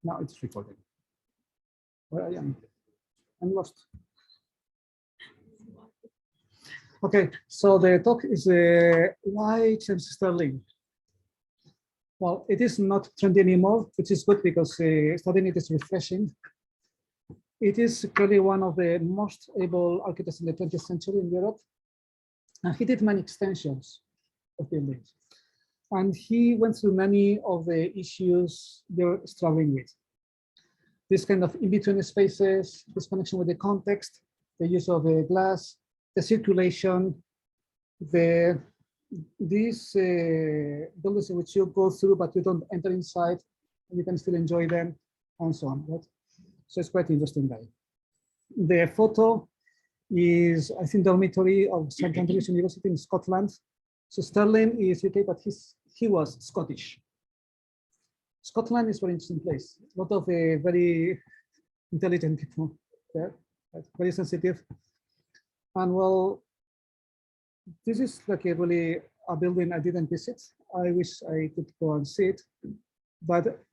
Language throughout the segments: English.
Now it's recording. Where I am? I'm lost. Okay, so the talk is why James Stirling? Well, it is not trendy anymore, which is good because studying it is refreshing. It is clearly one of the most able architects in the 20th century in Europe. And he did many extensions of buildings. And he went through many of the issues they're struggling with. This kind of in-between spaces, this connection with the context, the use of the glass, the circulation, these buildings in which you go through, but you don't enter inside, and you can still enjoy them, and so on. Right? So it's quite interesting guy. The photo is, I think, dormitory of St. Andrews University in Scotland. So Stirling is UK, but he was Scottish. Scotland is a very interesting place. A lot of very intelligent people there, right? Very sensitive. And well, this is like a really a building I didn't visit. I wish I could go and see it. But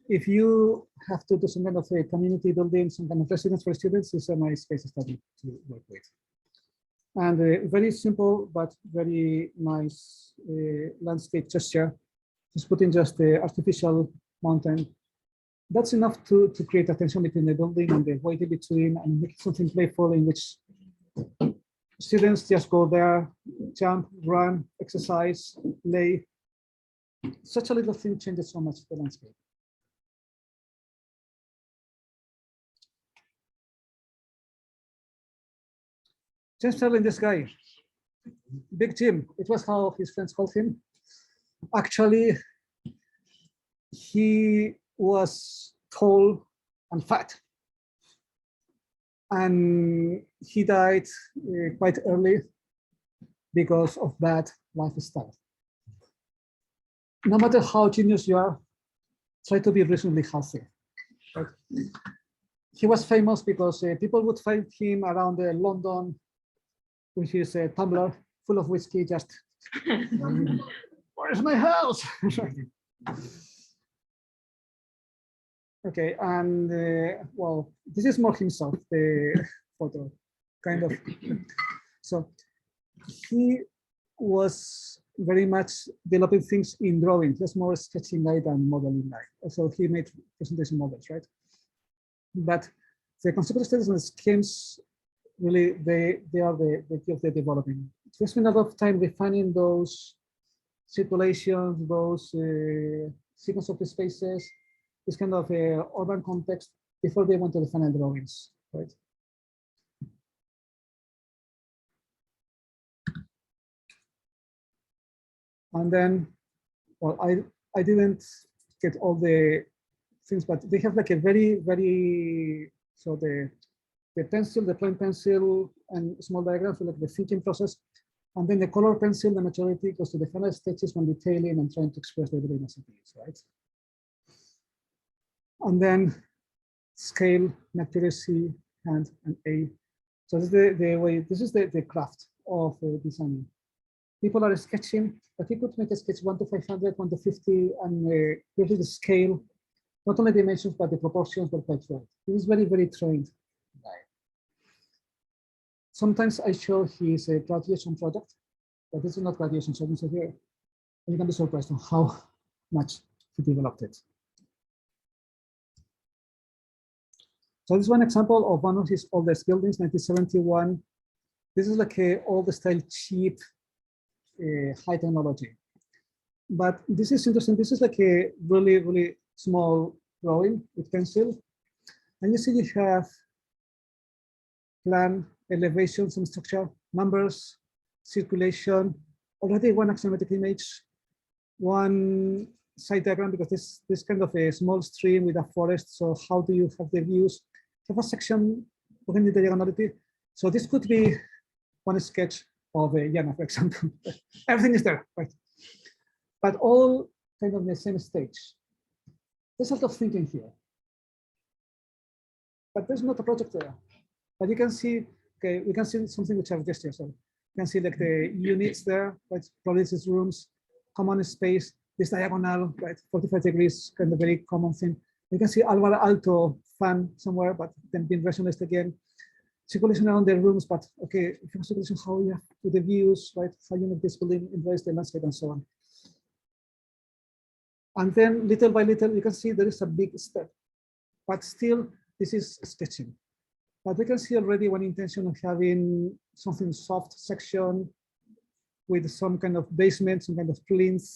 if you have to do some kind of a community building, some kind of residence for students, it's a nice case study to work with. And very simple, but very nice landscape gesture. Just putting just the artificial mountain. That's enough to create a tension between the building and the void in between, and make something playful in which students just go there, jump, run, exercise, play. Such a little thing changes so much the landscape. James Stirling, this guy, Big Jim, it was how his friends called him. Actually, he was tall and fat. And he died quite early because of bad lifestyle. No matter how genius you are, try to be reasonably healthy. Right? He was famous because people would find him around London with his tumbler full of whiskey, just, where's my house? Okay, and well, this is more himself, the photo, kind of. So he was very much developing things in drawing, just more sketching guy than modeling guy. Also, he made presentation models, right? But the conceptual studies and schemes, really, they are the key of the development. We spend a lot of time refining those circulations, those sequence of the spaces, this kind of urban context before they went to the final drawings, right? And then, well, I didn't get all the things, but they have like a very, so the pencil, the plain pencil and small diagrams, so like the thinking process. And then the color pencil, the majority goes to the final stages when detailing and trying to express the building as it is, right? And then scale, accuracy, hand, and A. So this is the way, this is the craft of designing. People are sketching, but you could make a sketch 1 to 500, 1 to 50, and really the scale, not only dimensions, but the proportions were quite right. This is very trained guy. Sometimes I show his graduation project, but this is not graduation, so here. And you can be surprised on how much he developed it. So this is one example of one of his oldest buildings, 1971. This is like a old style, cheap, high technology. But this is interesting. This is like a really small drawing with pencil. And you see you have plan, elevation, some structure, numbers, circulation, already one axiomatic image, one side diagram, because this kind of a small stream with a forest. So how do you have the views? Have a section within the diagonality. So this could be one sketch of a Yana, for example. Everything is there, right? But all kind of the same stage. There's a lot of thinking here. But there's not a project there. But you can see, okay, we can see something which I've gesture. So you can see like the units there, right? Probably this is rooms, common space, this diagonal, right? 45 degrees, kind of very common thing. You can see Alvar Alto fan somewhere, but then being rationalized again. Circulation around the rooms, but okay, if you have circulation, how you have to the views, right? How you make this building embrace the landscape and so on. And then little by little, you can see there is a big step, but still this is sketching. But we can see already one intention of having something soft section with some kind of basement, some kind of plinth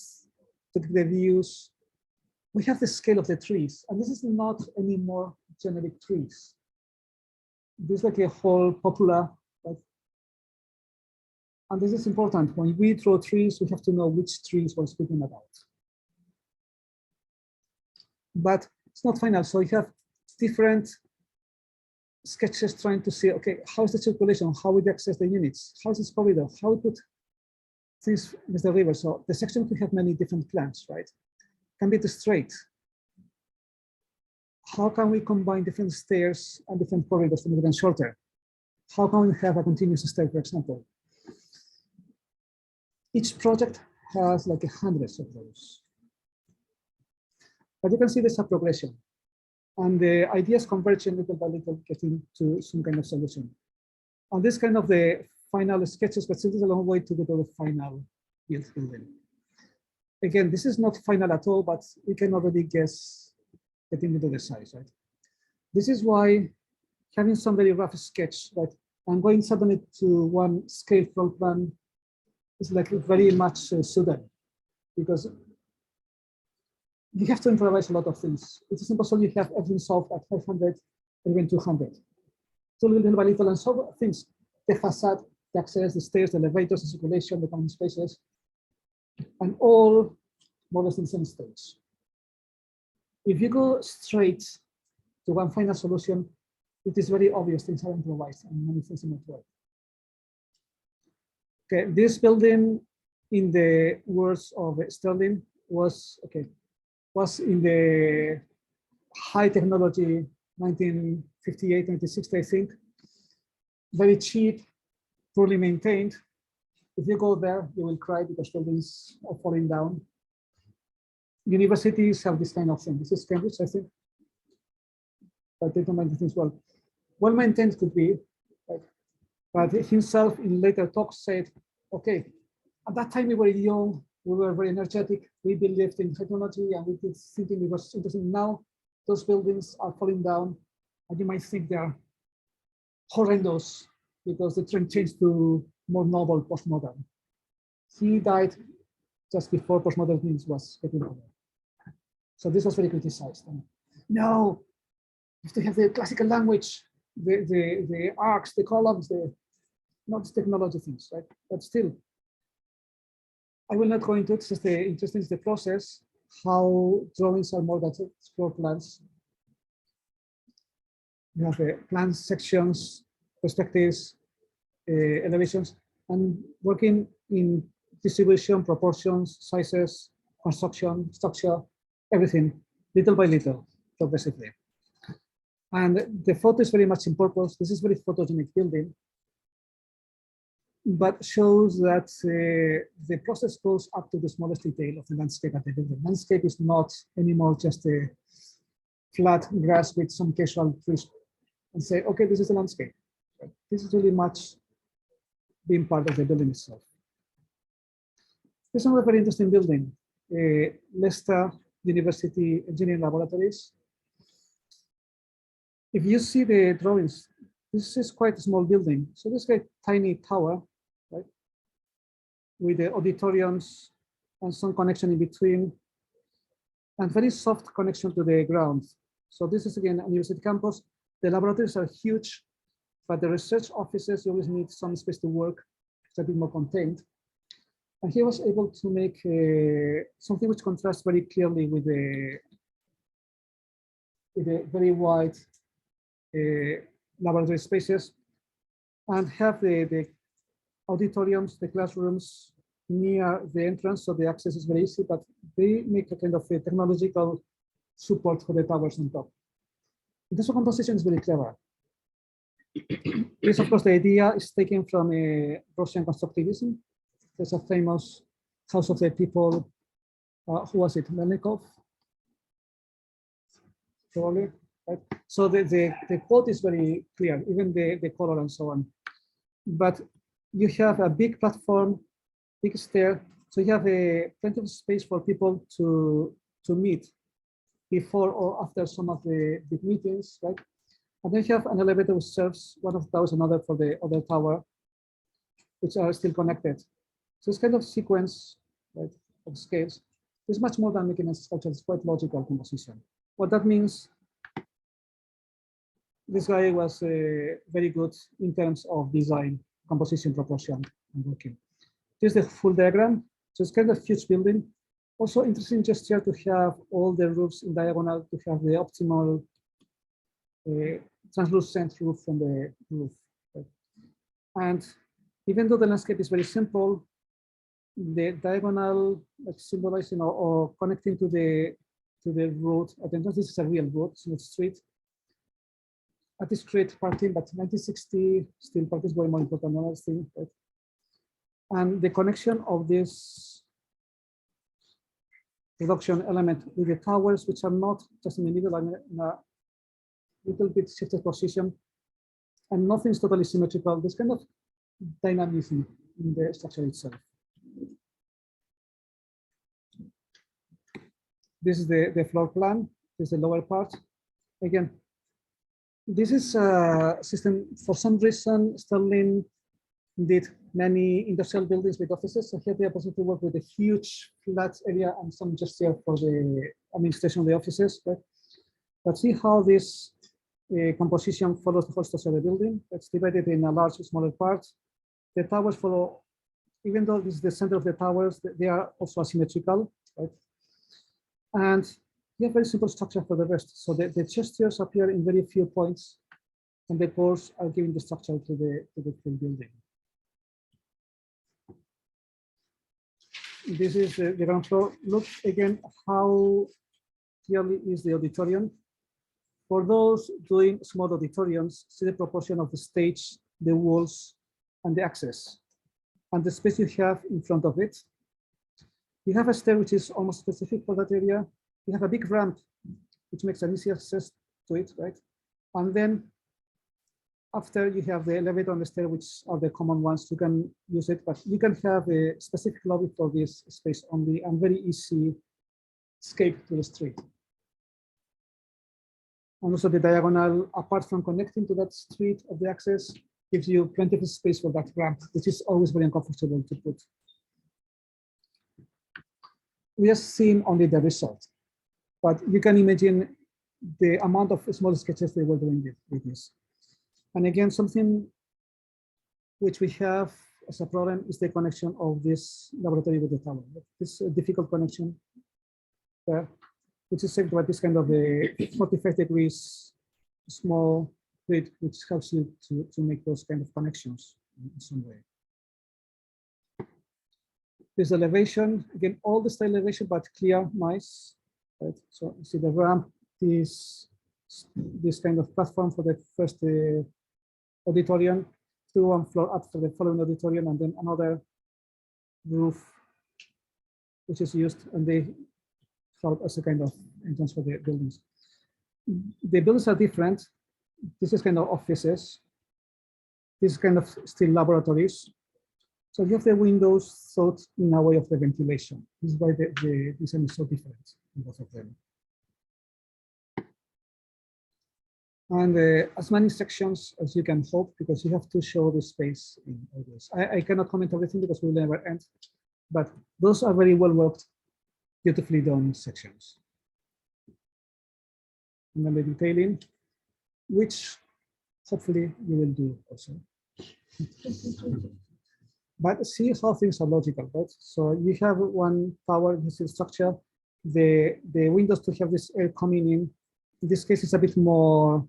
to get the views. We have the scale of the trees, and this is not any more generic trees. This is like a whole popular, right? And this is important. When we draw trees, we have to know which trees we're speaking about. But it's not final. So you have different sketches trying to see, okay, how is the circulation? How would you access the units? How is this corridor? How we put things with the river? So the section could have many different plans, right? Can be too straight. How can we combine different stairs and different corridors to make them shorter? How can we have a continuous stair, for example? Each project has like hundreds of those. But you can see there's a progression. And the ideas converging little by little, getting to some kind of solution. And this kind of the final sketches, but still is a long way to go to the final building. Again, this is not final at all, but we can already guess getting into the size, right? This is why having some very rough sketch, right, and going suddenly to one scale floor plan is like very much sudden, because you have to improvise a lot of things. It is impossible you have everything solved at 500 or even 200. So little by little and solve things, the facade, the access, the stairs, the elevators, the circulation, the common spaces, and all more or less in the same stage. If you go straight to one final solution, it is very obvious things are improvised and many things are not right. Okay, this building, in the words of Stirling, was in the high technology 1958, 1960, I think. Very cheap, poorly maintained. If you go there, you will cry because buildings are falling down. Universities have this kind of thing. This is Cambridge, I think. But they don't maintain things well. Well maintained could be, but himself in later talks said, okay, at that time we were young, we were very energetic, we believed in technology and we did thinking it was interesting. Now those buildings are falling down and you might think they are horrendous because the trend changed to more novel postmodern. He died just before postmodernism was getting over. So this was very criticized. And no, you have to have the classical language, the arcs, the columns, not technology things, right? But still, I will not go into it. It's just the interesting is the process, how drawings are more than floor plans. You have the plans, sections, perspectives, elevations, and working in distribution, proportions, sizes, construction, structure, everything, little by little, progressively. And the photo is very much in purpose. This is very photogenic building, but shows that the process goes up to the smallest detail of the landscape at the building. Landscape is not anymore just a flat grass with some casual trees and say, okay, this is the landscape. This is really much being part of the building itself. This is another very interesting building, Leicester University Engineering Laboratories. If you see the drawings, this is quite a small building. So this is a tiny tower, right? With the auditoriums and some connection in between, and very soft connection to the ground. So this is again a university campus. The laboratories are huge, but the research offices, you always need some space to work. It's a bit more contained. And he was able to make something which contrasts very clearly with the very wide laboratory spaces, and have the auditoriums, the classrooms near the entrance, so the access is very easy, but they make a kind of a technological support for the towers on top. This composition is very clever. This, of course, the idea is taken from Russian constructivism. There's a famous House of the People, who was it, Melnikov? probably. Right? So the quote is very clear, even the color and so on. But you have a big platform, big stair, so you have plenty of space for people to meet before or after some of the big meetings, right? And then you have an elevator which serves one of those, another for the other tower, which are still connected. So it's kind of sequence, right, of scales. It's much more than making a structure. It's quite logical composition. What that means, this guy was very good in terms of design, composition, proportion, and working. This is the full diagram. So it's kind of huge building. Also interesting gesture to have all the roofs in diagonal, to have the optimal translucent roof from the roof. Right? And even though the landscape is very simple, the diagonal, like symbolizing or connecting to the road. I don't know, this is a real road, it's not a street. At this street parking, but 1960 still parking is way more important than other thing. Right? And the connection of this reduction element with the towers, which are not just in the middle, and in a little bit shifted position, and nothing's totally symmetrical. This kind of dynamism in the structure itself. This is the floor plan. This is the lower part. Again, this is a system, for some reason, Stirling did many industrial buildings with offices. So here they are possible to work with a huge flat area and some gesture for the administration of the offices. Right? But see how this composition follows the whole structure of the building. It's divided in a large, smaller parts. The towers follow, even though this is the center of the towers, they are also asymmetrical. Right? And you have very simple structure for the rest. So the gestures appear in very few points, and the cores are giving the structure to the full building. This is the ground floor. Look again how clearly is the auditorium. For those doing small auditoriums, see the proportion of the stage, the walls, and the access, and the space you have in front of it. You have a stair which is almost specific for that area. You have a big ramp, which makes an easy access to it, right? And then after you have the elevator and the stair, which are the common ones, you can use it, but you can have a specific lobby for this space only and very easy escape to the street. And also the diagonal, apart from connecting to that street of the access, gives you plenty of space for that ramp, which is always very uncomfortable to put. We have seen only the result, but you can imagine the amount of small sketches they were doing with this. And again, something which we have as a problem is the connection of this laboratory with the tower. This is a difficult connection there, which is saved by this kind of a 45 degrees small grid, which helps you to make those kind of connections in some way. This elevation, again, all the style elevation, but clear, nice. Right? So you see the ramp, this kind of platform for the first auditorium, to one floor up for the following auditorium, and then another roof, which is used, and they help as a kind of entrance for the buildings. The buildings are different. This is kind of offices. This is kind of still laboratories. So you have the windows thought in a way of the ventilation. This is why the design is so different in both of them. And as many sections as you can hope, because you have to show the space in all this. I cannot comment everything because we'll never end, but those are very well worked, beautifully done sections. And then the detailing, which hopefully you will do also. But see how things are logical, right? So you have one tower, this is structure, the windows to have this air coming in. In this case, it's a bit more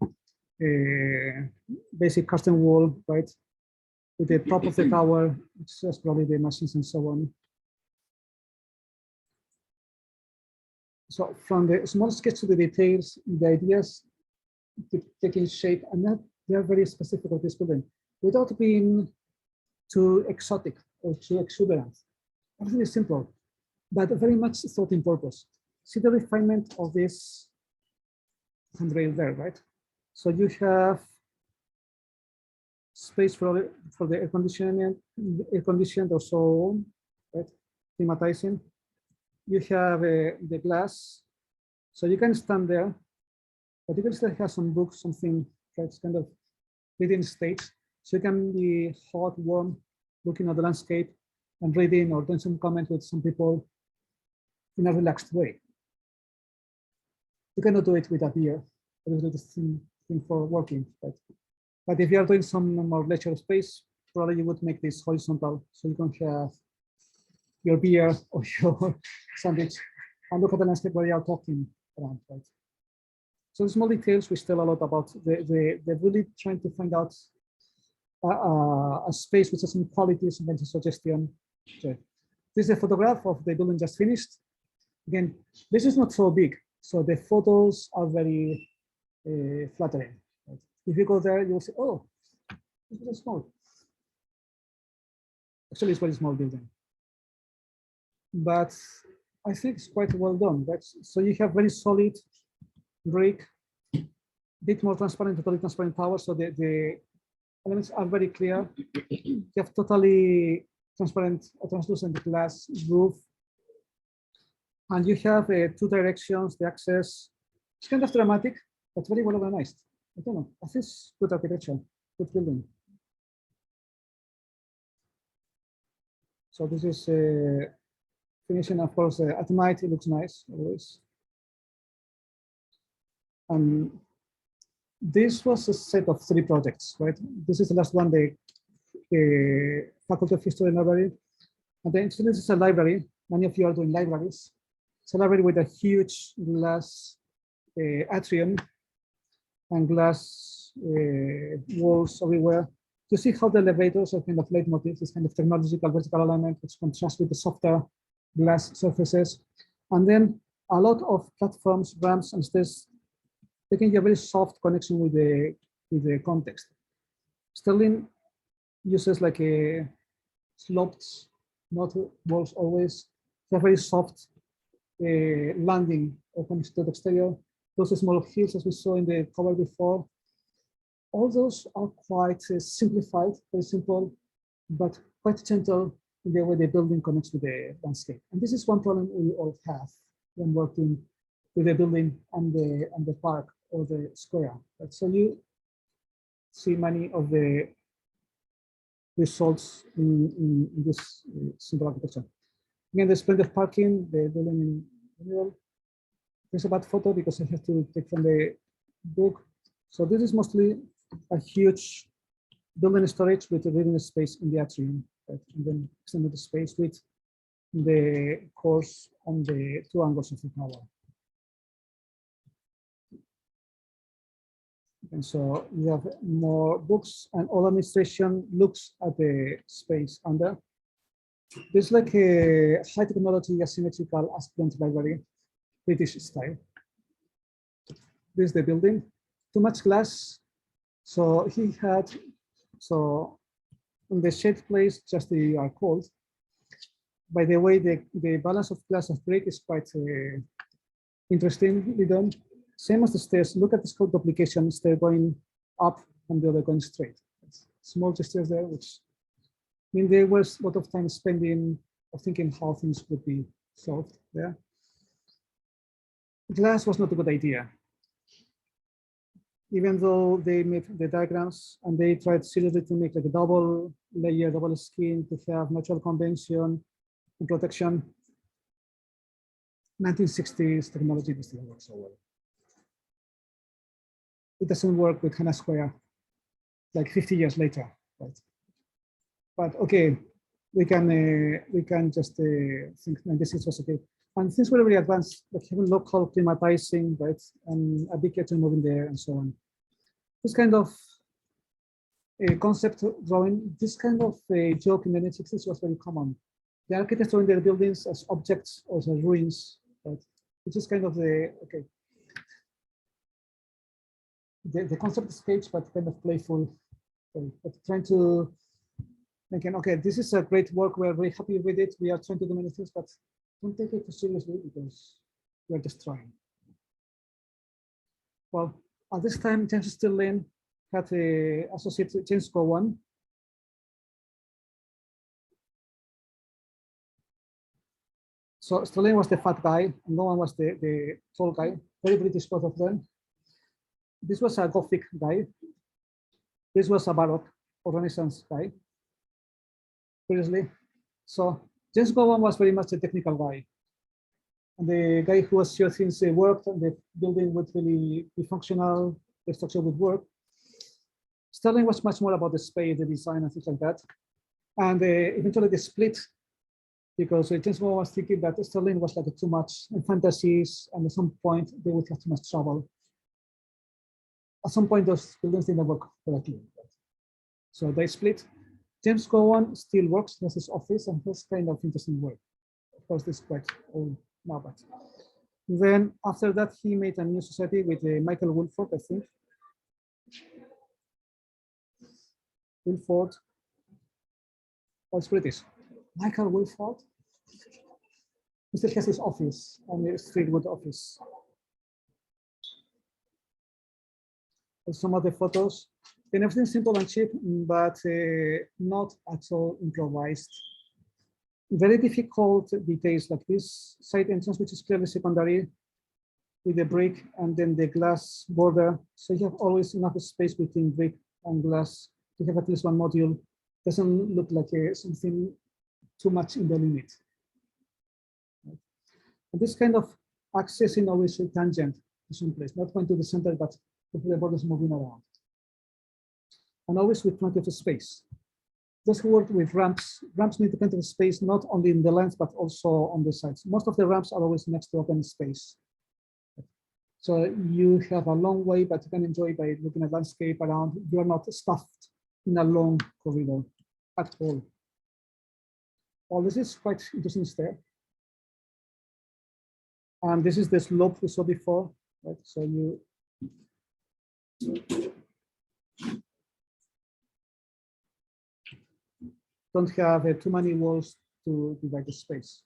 basic curtain wall, right? With the top of the tower, which is probably the machines and so on. So from the small sketch to the details, the ideas taking shape, and that they are very specific of this building, without being too exotic or too exuberant. Everything is simple, but very much thought in purpose. See the refinement of this handrail there, right? So you have space for the air conditioned or so on, right? Climatizing. You have the glass, so you can stand there, but you can still have some books, something that's kind of reading state. So you can be hot, warm, looking at the landscape and reading or doing some comment with some people in a relaxed way. You cannot do it with a beer. It is the thing for working, right? But if you are doing some more leisure space, probably you would make this horizontal so you can have your beer or your sandwich and look at the landscape where you are talking around, right? So the small details, we tell a lot about they're really trying to find out a space which has some qualities and then some suggestion. So this is a photograph of the building just finished. Again, this is not so big, so the photos are very flattering. Right? If you go there, you'll say, oh, it's very small. Actually, it's a very small building. But I think it's quite well done. That's, so you have very solid brick, bit more transparent, totally transparent tower. So the elements are very clear. You have totally transparent or translucent glass roof. And you have two directions, the access. It's kind of dramatic, but very well organized. I don't know, I think it's good architecture, good building. So this is finishing, of course, at night, it looks nice always. This was a set of 3 projects, right? This is the last one, the Faculty of History and Library. And then so this is a library. Many of you are doing libraries. It's a library with a huge glass atrium and glass walls everywhere. You see how the elevators are kind of leitmotif, this kind of technological vertical alignment, which contrasts with the softer glass surfaces. And then a lot of platforms, ramps, and stairs, taking a very soft connection with the context. Stirling uses like a sloped, not walls always. It's a very soft landing open to the exterior. Those small hills, as we saw in the cover before, all those are quite simplified, very simple, but quite gentle in the way the building connects with the landscape. And this is one problem we all have when working with the building and the park or the square. Right? So you see many of the results in this simple architecture. Again, there's plenty of parking, the building in the middle. There's a bad photo because I have to take from the book. So this is mostly a huge building storage with a reading space in the atrium, right? And then extended space with the course on the 2 angles of the tower. And so you have more books, and all administration looks at the space under. There's like a high technology asymmetrical aspirant library, British style. This is the building, too much glass. So he had, so in the shade place, just the are cold. By the way, the balance of glass of brick is quite interestingly done. Same as the stairs. Look at the scope duplication. Stair going up and the other going straight. It's small gestures there, which I mean there was a lot of time spending of thinking how things would be solved there. Glass was not a good idea. Even though they made the diagrams and they tried seriously to make like a double layer, double skin to have natural convention and protection. 1960s technology didn't work so well. It doesn't work with Hannah Square like 50 years later, right? But okay, we can just think this was okay. And things were very advanced, like having local climatizing, right? And a big kitchen moving there and so on. This kind of concept drawing, this kind of joke in the 1960s was very common. The architects drawing their buildings as objects or as ruins, right? Which is kind of the, okay. The concept is caged, but kind of playful, but trying to thinking, okay, this is a great work. We're very happy with it. We are trying to do many things, but don't take it too seriously because we're just trying. Well, at this time, James Stirling had a associate, James Gowan. So Stirling was the fat guy, and Gowan was the tall guy, very British, both of them. This was a Gothic guy. This was a Baroque or Renaissance guy, previously. So James Gowan was very much a technical guy. And the guy who was sure things worked and the building would really be functional, the structure would work. Stirling was much more about the space, the design, and things like that. And eventually they split because James Gowan was thinking that Stirling was like too much in fantasies, and at some point they would have too much trouble. At some point, those buildings didn't work correctly. So they split. James Gowan still works in his office and has kind of interesting work. Of course, this is quite old now, but then after that, he made a new society with Michael Wilford, I think. Wilford, what's British? Michael Wilford. He still has his office on the Streetwood office. Some of the photos, and everything simple and cheap, but not at all improvised. Very difficult details like this side entrance, which is clearly secondary, with the brick and then the glass border. So you have always enough space between brick and glass to have at least one module. Doesn't look like something too much in the limit. And this kind of accessing always a tangent to some place, not going to the center, but the borders moving around. And always with plenty of space. Those who work with ramps need plenty of space, not only in the length, but also on the sides. Most of the ramps are always next to open space. So you have a long way, but you can enjoy by looking at landscape around. You are not stuffed in a long corridor at all. Well, this is quite interesting stair. And this is the slope we saw before, right? So you don't have too many walls to divide the space.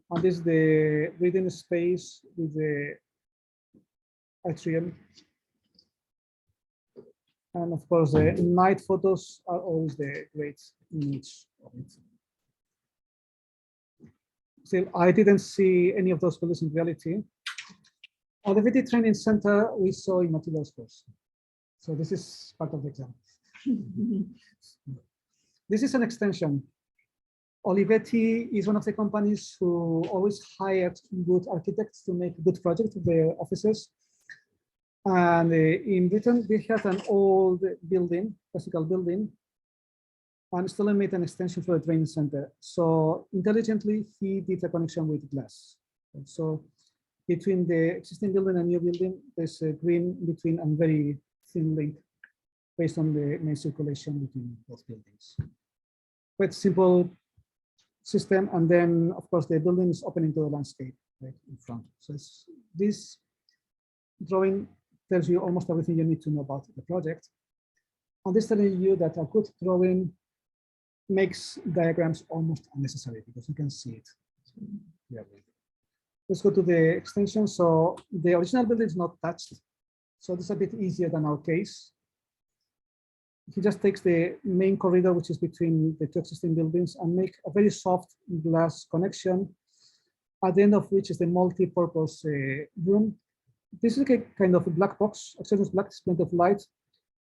And this is the reading space with the atrium. And of course, the night photos are always the great image of it. Still, I didn't see any of those buildings in reality. On the VT training center, we saw in materials course. So this is part of the exam. This is an extension. Olivetti is one of the companies who always hired good architects to make good projects with their offices. And in Britain, they had an old building, classical building, and Stirling made an extension for the training center. So intelligently, he did a connection with glass. And so between the existing building and new building, there's a green between and very thin link based on the main circulation between both buildings. Quite simple system. And then, of course, the building is open into the landscape right in front. So this drawing tells you almost everything you need to know about the project. And this telling you that a good drawing makes diagrams almost unnecessary because you can see it. Yeah. Let's go to the extension. So the original building is not touched. So this is a bit easier than our case. He just takes the main corridor, which is between the two existing buildings, and make a very soft glass connection, at the end of which is the multi-purpose room. This is like a kind of a black box, access black, plenty of light,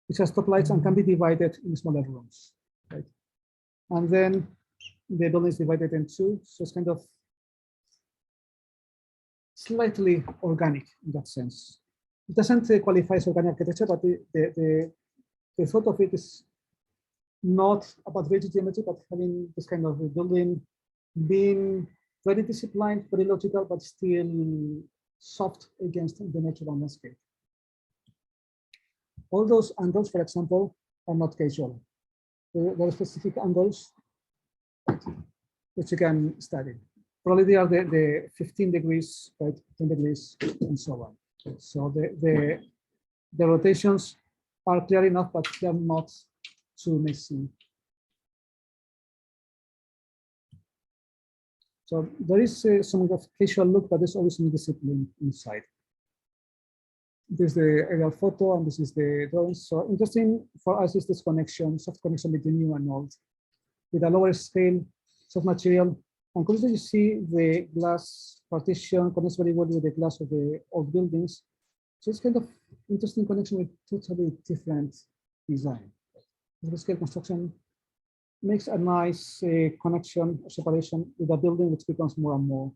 which has top lights and can be divided in smaller rooms, right? And then the building is divided in two, so it's kind of slightly organic in that sense. It doesn't qualify as organic architecture, but the thought of it is not about rigid geometry, but having this kind of a building being very disciplined, very logical, but still soft against the natural landscape. All those angles, for example, are not casual. There are specific angles which you can study. Probably they are the 15 degrees, right, 10 degrees, and so on. So the rotations are clear enough, but they are not too messy. So there is some of casual look, but there's always some discipline inside. This is the aerial photo, and this is the drawing. So interesting for us is this connection, soft connection between new and old, with a lower scale, soft material. And curiously, you see the glass partition connects very well with the glass of the old buildings. So it's kind of interesting connection with totally different design. The scale construction makes a nice connection or separation with a building which becomes more and more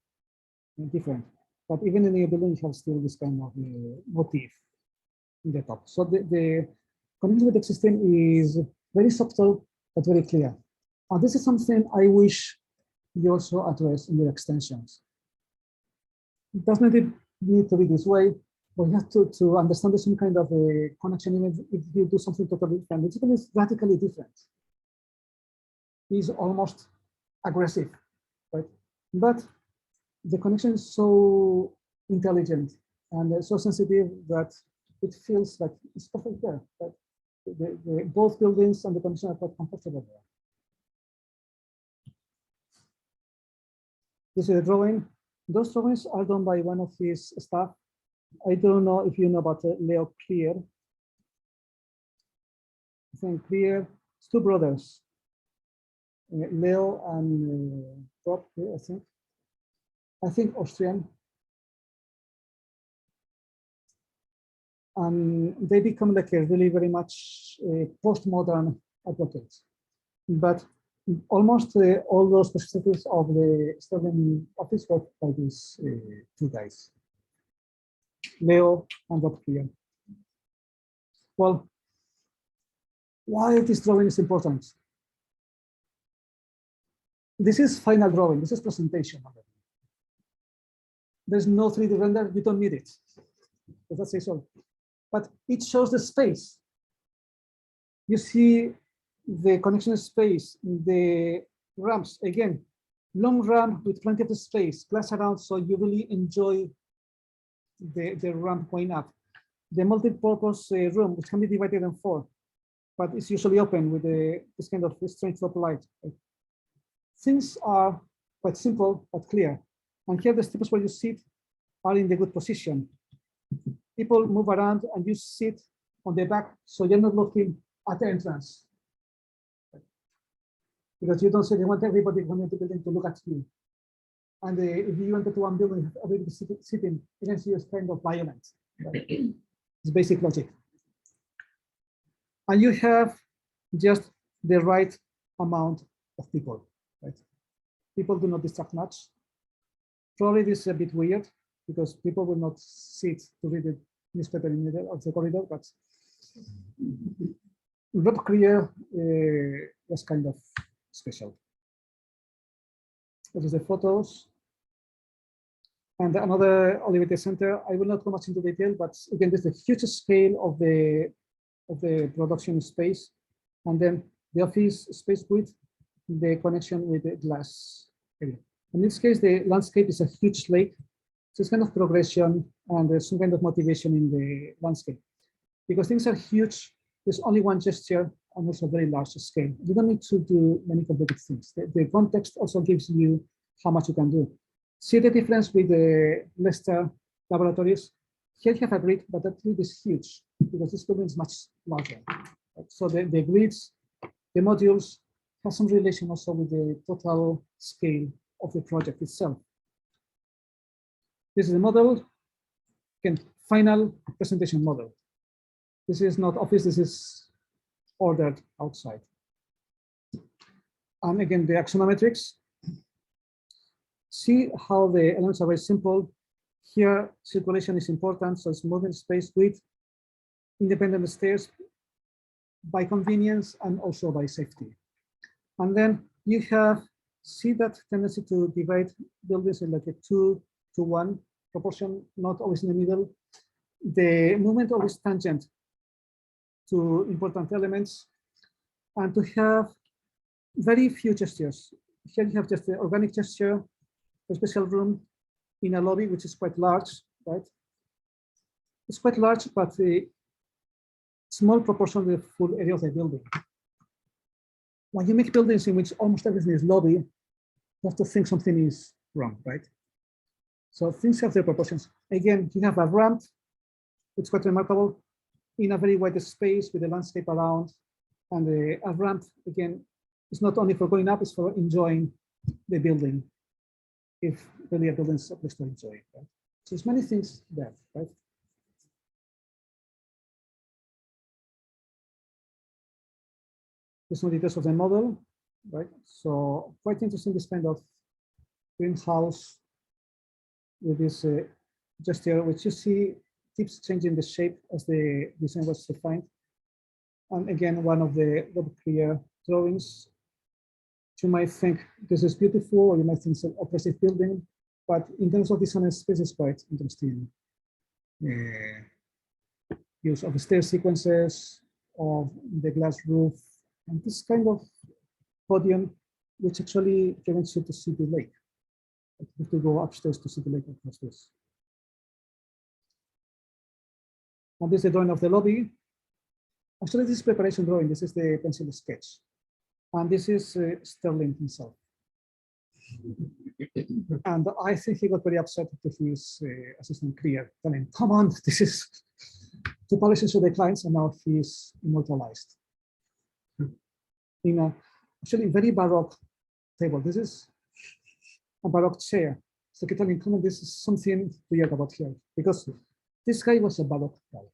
different. But even in the building, you have still this kind of motif in the top. So the connection with the existing is very subtle, but very clear. And this is something I wish you also address in your extensions. It doesn't need to be this way, but you have to understand some kind of a connection, even if you do something totally different. It's radically different. It's almost aggressive, right? But the connection is so intelligent and so sensitive that it feels like it's perfect there. Right? Both buildings and the connection are quite comfortable there. This is a drawing. Those drawings are done by one of his staff. I don't know if you know about Leo Clear. I think Clear, it's two brothers, Leo and Rob, I think Austrian. And they become like a really very much postmodern advocates. But almost all those specifics of the Stirling office work by these two guys, Leo and Rob Clear. Well, why this drawing is important? This is final drawing. This is presentation. There's no 3D render. You don't need it. That's it all. But it shows the space. You see the connection space, the ramps. Again, long ramp with plenty of space, glass around, so you really enjoy the ramp going up. The multi-purpose room, which can be divided in 4, but it's usually open with this kind of strange drop light. Things are quite simple but clear. And here the steps where you sit are in the good position. People move around and you sit on the back, so you're not looking at the entrance. Because you don't say they want everybody coming into the building to look at you. And if you enter to one building, everybody sitting, you can see it's kind of violent. It's basic logic. And you have just the right amount of people. Right? People do not distract much. Probably this is a bit weird because people will not sit to read the newspaper in the middle of the corridor, but Rob Clear was kind of special. This is the photos. And another Olivetti Center. I will not go much into detail, but again, this is the huge scale of the production space, and then the office space with the connection with the glass area. In this case, the landscape is a huge lake, so it's kind of progression and there's some kind of motivation in the landscape. Because things are huge, there's only one gesture and also very large scale. You don't need to do many complicated things. The context also gives you how much you can do. See the difference with the Leicester laboratories? Here you have a grid, but that grid is huge because this building is much larger. So the grids, the modules have some relation also with the total scale of the project itself. This is the model, again, final presentation model. This is not office, this is ordered outside. And again, the axonometrics. See how the elements are very simple. Here, circulation is important, so it's moving space with independent stairs by convenience and also by safety. And then you have, see that tendency to divide buildings in like a 2-to-1 proportion, not always in the middle. The movement always tangent to important elements, and to have very few gestures. Here you have just the organic gesture, a special room in a lobby, which is quite large, right? It's quite large, but a small proportion of the full area of the building. When you make buildings in which almost everything is lobby, you have to think something is wrong, right? So things have their proportions. Again, you have a ramp It's quite remarkable in a very wide space with the landscape around, and a ramp, again, it's not only for going up, it's for enjoying the building, if really a building is a place to enjoy, right? So there's many things there, right? There's some details of the model, right? So quite interesting, this kind of greenhouse with this gesture, which you see keeps changing the shape as the design was defined. And again, one of the clear drawings. You might think this is beautiful, or you might think it's an oppressive building, but in terms of design space, is quite interesting. Use of the stair sequences, of the glass roof, and this kind of podium, which actually prevents you to see the lake. You have to go upstairs to see the lake across this. And this is the drawing of the lobby. Actually, this is preparation drawing. This is the pencil sketch. And this is Stirling himself. And I think he got very upset to his assistant Krier, telling, come on, this is to publish it to the clients, and now he's immortalized. In a actually very Baroque table. This is a Baroque chair. So telling, come on, this is something weird about here, because this guy was a Baroque guy.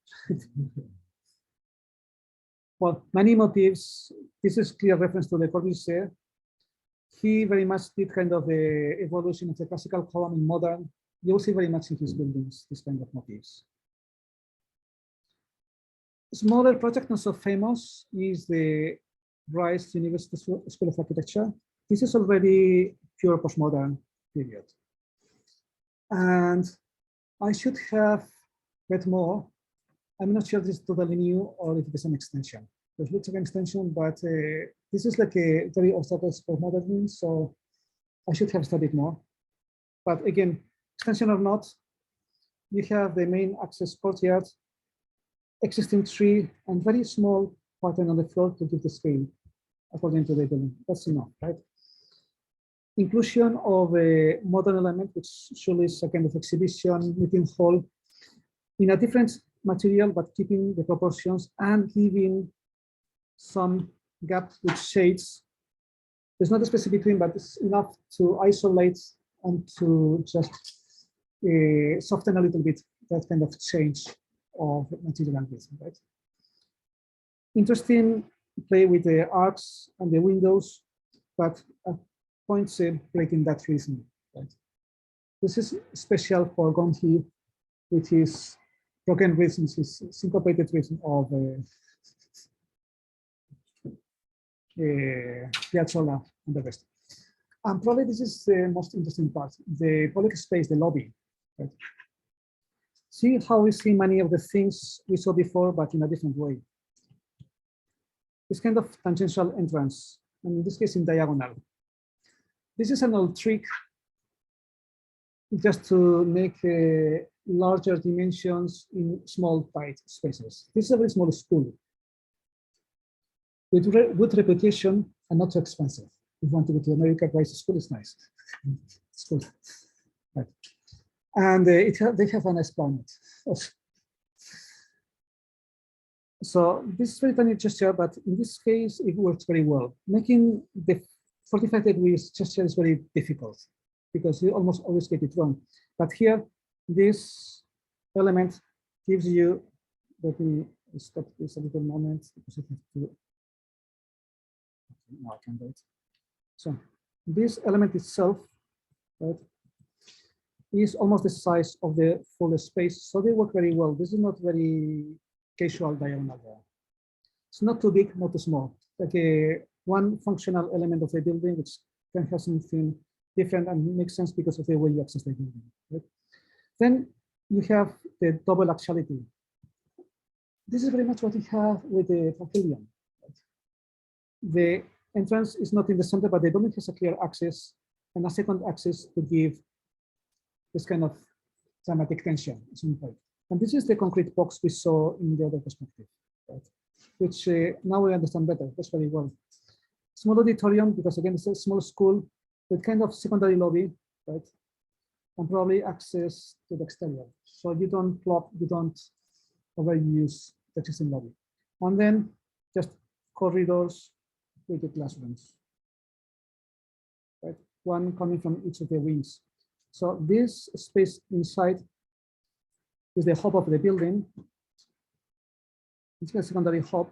Well, many motifs. This is clear reference to Le Corbusier. He very much did kind of the evolution of the classical column in modern. You'll see very much in his buildings, this kind of motifs. Smaller project, not so famous, is the Rice University School of Architecture. This is already pure postmodern period. And I should have read more. I'm not sure this is totally new or if it is an extension. It looks like an extension, but this is like a very orthodox postmodernism, so I should have studied more. But again, extension or not, you have the main access courtyard, existing tree, and very small pattern on the floor to give the scale according to the building. That's enough, right? Inclusion of a modern element, which surely is a kind of exhibition, meeting hall, in a different material, but keeping the proportions and giving some gap with shades. There's not a space between, but it's enough to isolate and to just soften a little bit that kind of change of material and rhythm, right? Interesting play with the arcs and the windows, but at points breaking that rhythm, right? This is special for Gonhi with his broken rhythms, his syncopated rhythm of Piazzolla and the rest. And probably this is the most interesting part, the public space, the lobby. Right? See how we see many of the things we saw before, but in a different way. This kind of tangential entrance, and in this case in diagonal. This is an old trick just to make larger dimensions in small, tight spaces. This is a very small school with good reputation and not too expensive. If you want to go to America, price school is nice. It's good. Right. And they have a nice planet. So this is very tiny gesture, but in this case, it works very well. Making the 45 degrees gesture is very difficult because you almost always get it wrong. But here, this element gives you, let me stop this a little moment because I have to, now I can do it. So this element itself, right, is almost the size of the full space. So they work very well. This is not very casual diagonal there. It's not too big, not too small. Like one functional element of the building, which can have something different and makes sense because of the way you access the building. Right? Then you have the double axiality. This is very much what we have with the pavilion. Right? The entrance is not in the center, but the building has a clear axis and a second axis to give this kind of dramatic tension. And this is the concrete box we saw in the other perspective, right? Which now we understand better. That's very well. Small auditorium, because again, it's a small school with kind of secondary lobby, right? And probably access to the exterior. So you don't block, you don't overuse the existing lobby. And then just corridors with the classrooms, right? One coming from each of the wings. So this space inside is the hub of the building. It's a secondary hub,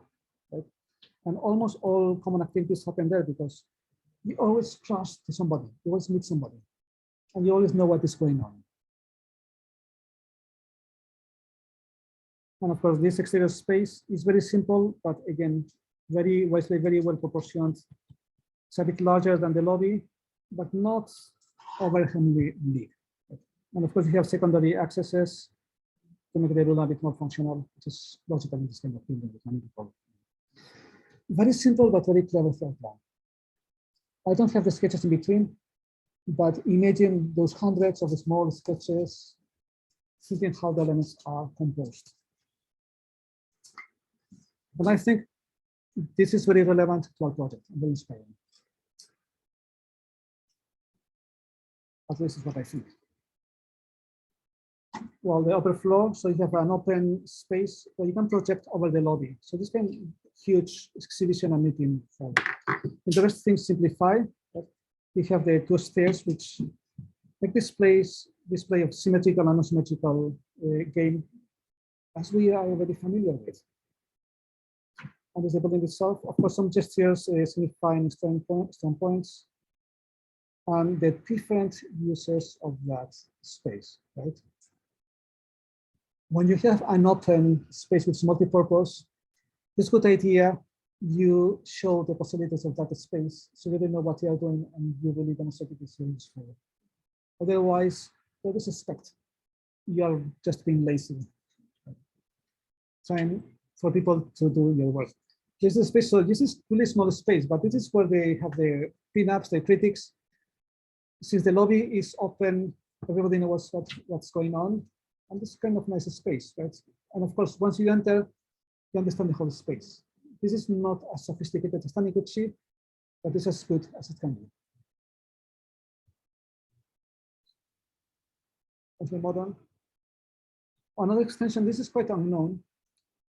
right? And almost all common activities happen there because you always cross to somebody, you always meet somebody, and you always know what is going on. And of course, this exterior space is very simple, but again, very wisely, very well proportioned. It's a bit larger than the lobby, but not overwhelmingly big. And of course, you have secondary accesses to make the room a bit more functional, which is logical in this kind of building with many people. Very simple, but very clever floor plan. I don't have the sketches in between, but imagine those hundreds of small sketches, thinking how the elements are composed. And I think this is very relevant to our project and very inspiring. At least is what I think. Well, the upper floor, so you have an open space where you can project over the lobby. So this kind of huge exhibition and meeting hall. And the rest things simplify. We have the two stairs, which make display of symmetrical and asymmetrical game, as we are already familiar with. And there's the building itself, of course, some gestures signifying strong points, and the different uses of that space, right? When you have an open space with multi-purpose, it's a good idea you show the possibilities of that space so you really know what you are doing and you really demonstrate it is useful. Otherwise, they will suspect you are just being lazy, trying for people to do your work. This is space, so this is really small space, but this is where they have the pinups, the critics. Since the lobby is open, everybody knows what's going on. And this is kind of nice space, right? And of course, once you enter, you understand the whole space. This is not as sophisticated as Taniguchi, but it's as good as it can be. As modern. Another extension, this is quite unknown.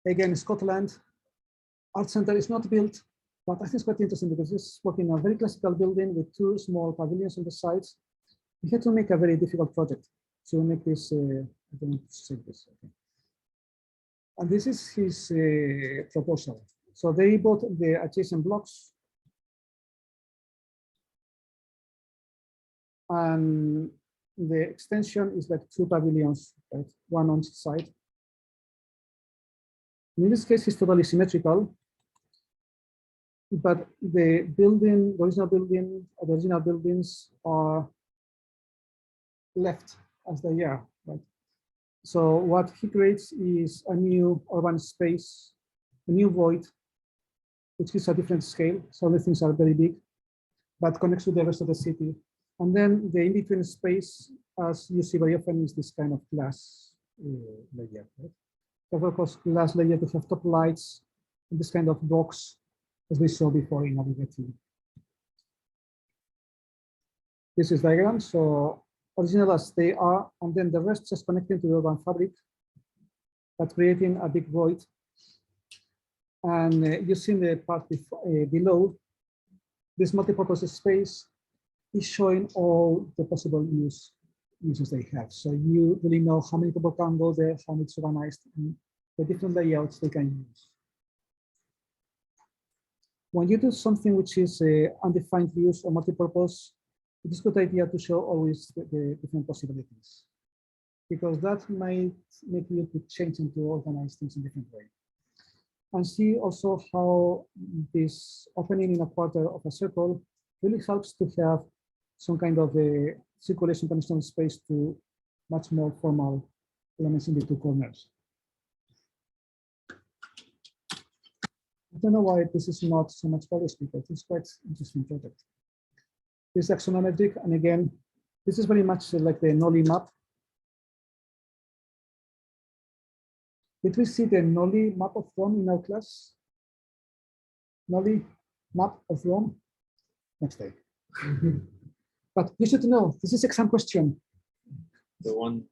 Again, Scotland Art Center is not built, but I think it's quite interesting because it's working in a very classical building with two small pavilions on the sides. We had to make a very difficult project to make this. I don't say this. Okay. And this is his proposal. So they bought the adjacent blocks, and the extension is like two pavilions, right? One on each side. In this case, it's totally symmetrical, but the building, the original building, or the original buildings are left as they are, right? So what he creates is a new urban space, a new void, which is a different scale. So the things are very big, but connects to the rest of the city. And then the in-between space, as you see very often, is this kind of glass layer. Right? Of course, glass layer to have top lights, and this kind of box, as we saw before in Navigating. This is diagram. So original as they are, and then the rest just connecting to the urban fabric, but creating a big void. And you see in the part below, this multi-purpose space is showing all the possible uses they have. So you really know how many people can go there, how it's organized, and the different layouts they can use. When you do something which is undefined use or multi-purpose, it is a good idea to show always the different possibilities, because that might make you to change and to organize things in a different way. And see also how this opening in a quarter of a circle really helps to have some kind of a circulation conditional space to much more formal elements in the two corners. I don't know why this is not so much published, because it's quite interesting project. This is axonometric, and again, this is very much like the Nolly map. Did we see the Nolly map of Rome in our class? Nolly map of Rome? Next day. But you should know, this is exam question. The one.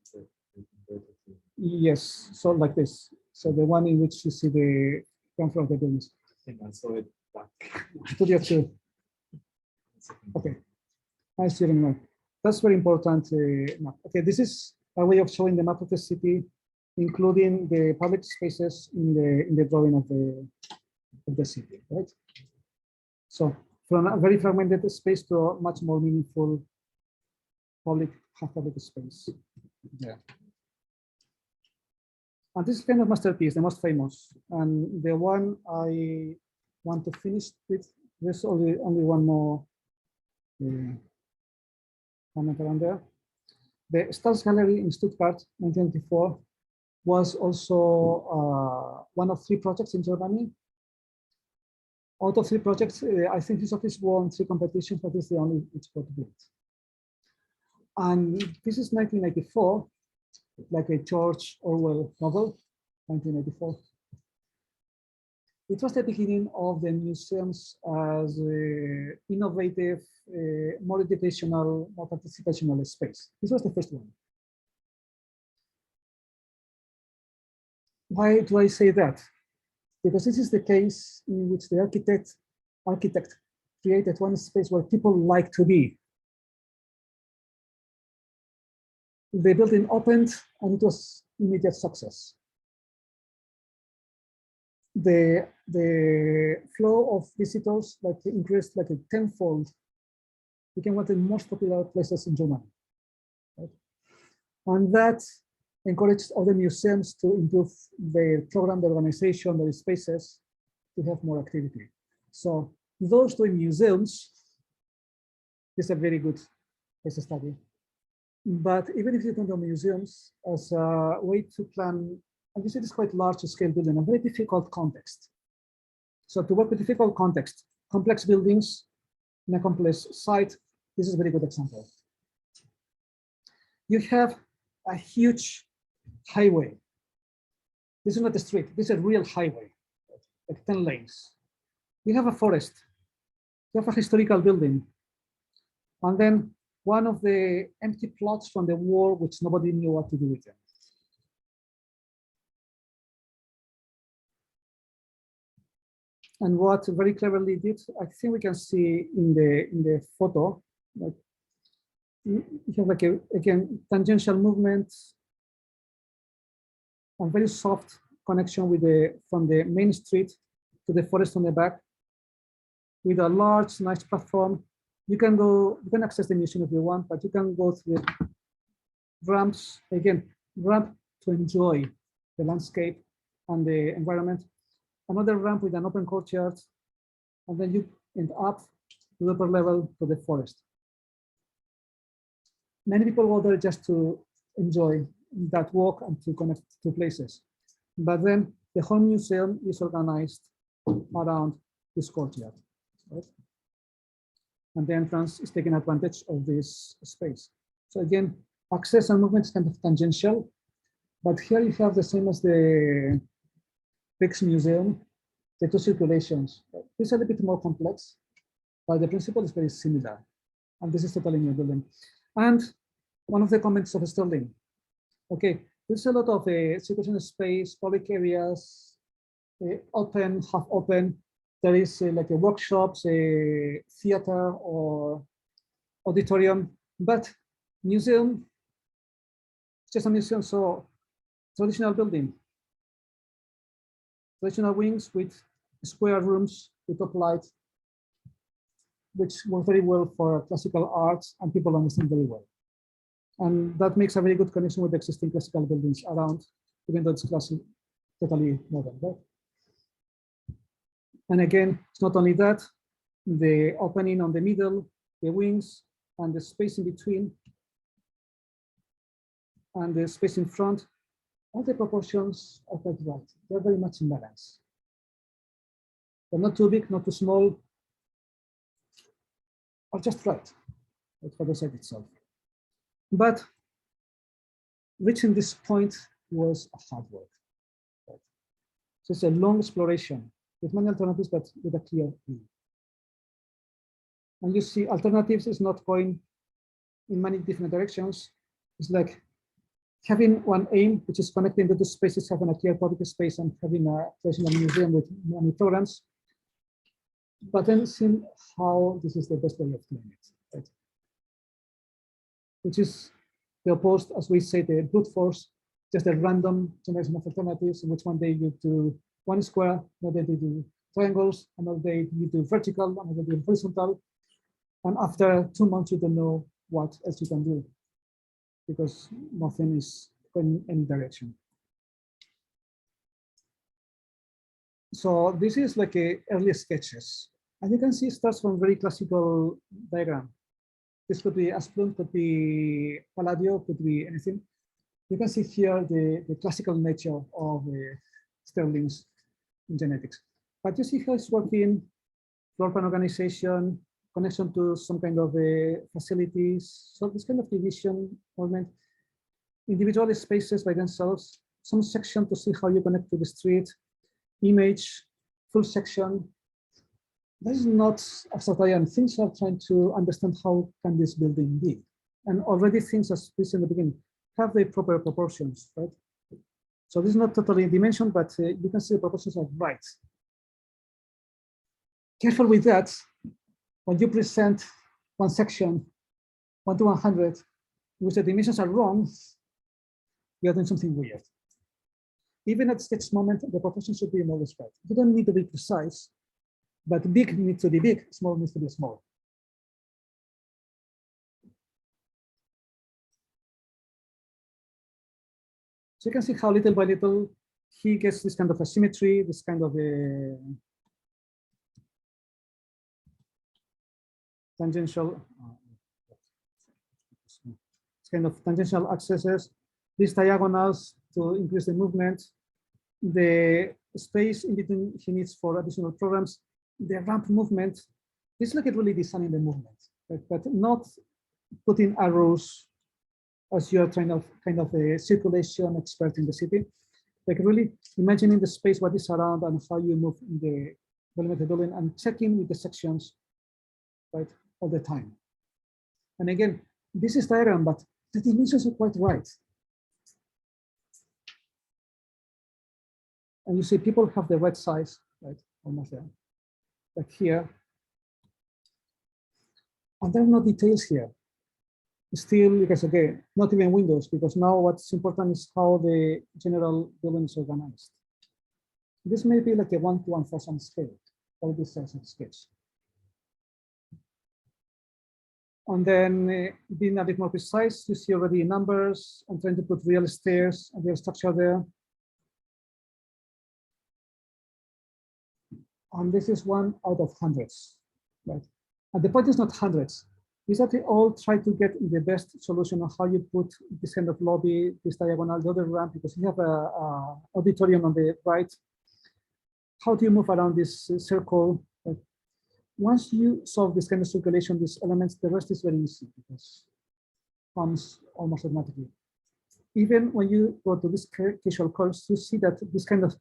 Yes, so like this. So the one in which you see the ground floor of the buildings. I think I saw it back. Studio 2. Okay, I see it. That's very important map. Okay, this is a way of showing the map of the city, including the public spaces in the drawing of the city, right? So from a very fragmented space to a much more meaningful public space. Yeah. And this is kind of masterpiece, the most famous, and the one I want to finish with. There's only one more comment around there. The Stars Gallery in Stuttgart, 1994, was also one of 3 projects in Germany. Out of 3 projects, I think this office won 3 competitions, but it's the only which got built. And this is 1994, like a George Orwell novel, 1984. It was the beginning of the museums as innovative, more educational, more participational space. This was the first one. Why do I say that? Because this is the case in which the architect created one space where people like to be. The building opened and it was immediate success. The flow of visitors increased like a tenfold. Became one of the most popular places in Germany. Right? And that encouraged other museums to improve their program, their organization, their spaces to have more activity. So those doing museums, this is a very good case study. But even if you don't do museums, as a way to plan, and you see this quite large scale building, a very difficult context. So to work with difficult context, complex buildings in a complex site, this is a very good example. You have a huge highway. This is not a street, this is a real highway, like 10 lanes. You have a forest, you have a historical building, and then one of the empty plots from the war, which nobody knew what to do with them. And what very cleverly did, I think we can see in the photo, like you have like again tangential movements and very soft connection with from the main street to the forest on the back, with a large, nice platform. You can access the museum if you want, but you can go through ramps, again, ramp to enjoy the landscape and the environment. Another ramp with an open courtyard, and then you end up to the upper level to the forest. Many people go there just to enjoy that walk and to connect to places. But then the whole museum is organized around this courtyard. Right? And the entrance is taking advantage of this space. So again, access and movement is kind of tangential, but here you have the same as the Bricks Museum, the 2 circulations. This is a little bit more complex, but the principle is very similar. And this is totally new building. And one of the comments of Stirling, okay, there's a lot of circulation space, public areas, open, half open. There is like a workshops, a theater or auditorium, but museum, it's just a museum, so traditional building. Traditional wings with square rooms with top light, which work very well for classical arts and people understand very well. And that makes a very good connection with the existing classical buildings around, even though it's classic, totally modern, right? And again, it's not only that, the opening on the middle, the wings, and the space in between, and the space in front, all the proportions are quite right. They're very much in balance. They're not too big, not too small, or just right for the site itself. But reaching this point was a hard work. Right? So it's a long exploration with many alternatives, but with a clear view. And you see alternatives is not going in many different directions. It's like having one aim, which is connecting the two spaces, having a clear public space and having a traditional museum with many programs, but then seeing how this is the best way of doing it, right? Which is the opposed, as we say, the brute force, just a random generation of alternatives, in which one day you do one square, another day you do triangles, another day you do vertical, another day you do horizontal, and after 2 months you don't know what else you can do, because nothing is going in any direction. So this is like a early sketches. And you can see it starts from very classical diagram. This could be Asplund, could be Palladio, could be anything. You can see here the classical nature of Stirling's in genetics. But you see how it's working, floor plan organization, connection to some kind of facilities. So this kind of division movement, individual spaces by themselves, some section to see how you connect to the street, image, full section. This is not abstract and things are trying to understand how can this building be. And already things, as we said in the beginning, have the proper proportions, right? So this is not totally dimension, but you can see the proportions are right. Careful with that. When you present one section, 1 to 100, which the dimensions are wrong, you're doing something weird. Even at sketch moment, the proportions should be more or less right. You don't need to be precise, but big needs to be big, small needs to be small. So you can see how little by little he gets this kind of asymmetry, this kind of tangential, kind of tangential accesses, these diagonals to increase the movement, the space in between he needs for additional programs, the ramp movement. This look at really designing the movement, right? But not putting arrows as you're kind of a circulation expert in the city. Like really imagining the space, what is around, and how you move in the volumetric building, and checking with the sections, right, all the time. And again, this is diagram, but the dimensions are quite right. And you see people have the right size, right, almost there. Like here. And there are no details here. Still, because again, not even windows, because now what's important is how the general building is organized. This may be like a 1 to 1,000 scale, all this size of sketch. And then being a bit more precise, you see already numbers. I'm trying to put real stairs and real structure there. And this is 1 out of hundreds, right? And the point is not hundreds, is that we all try to get the best solution on how you put this kind of lobby, this diagonal, the other ramp, because you have a auditorium on the right. How do you move around this circle? Right? Once you solve this kind of circulation, these elements, the rest is very easy because it comes almost automatically. Even when you go to this casual course, you see that this kind of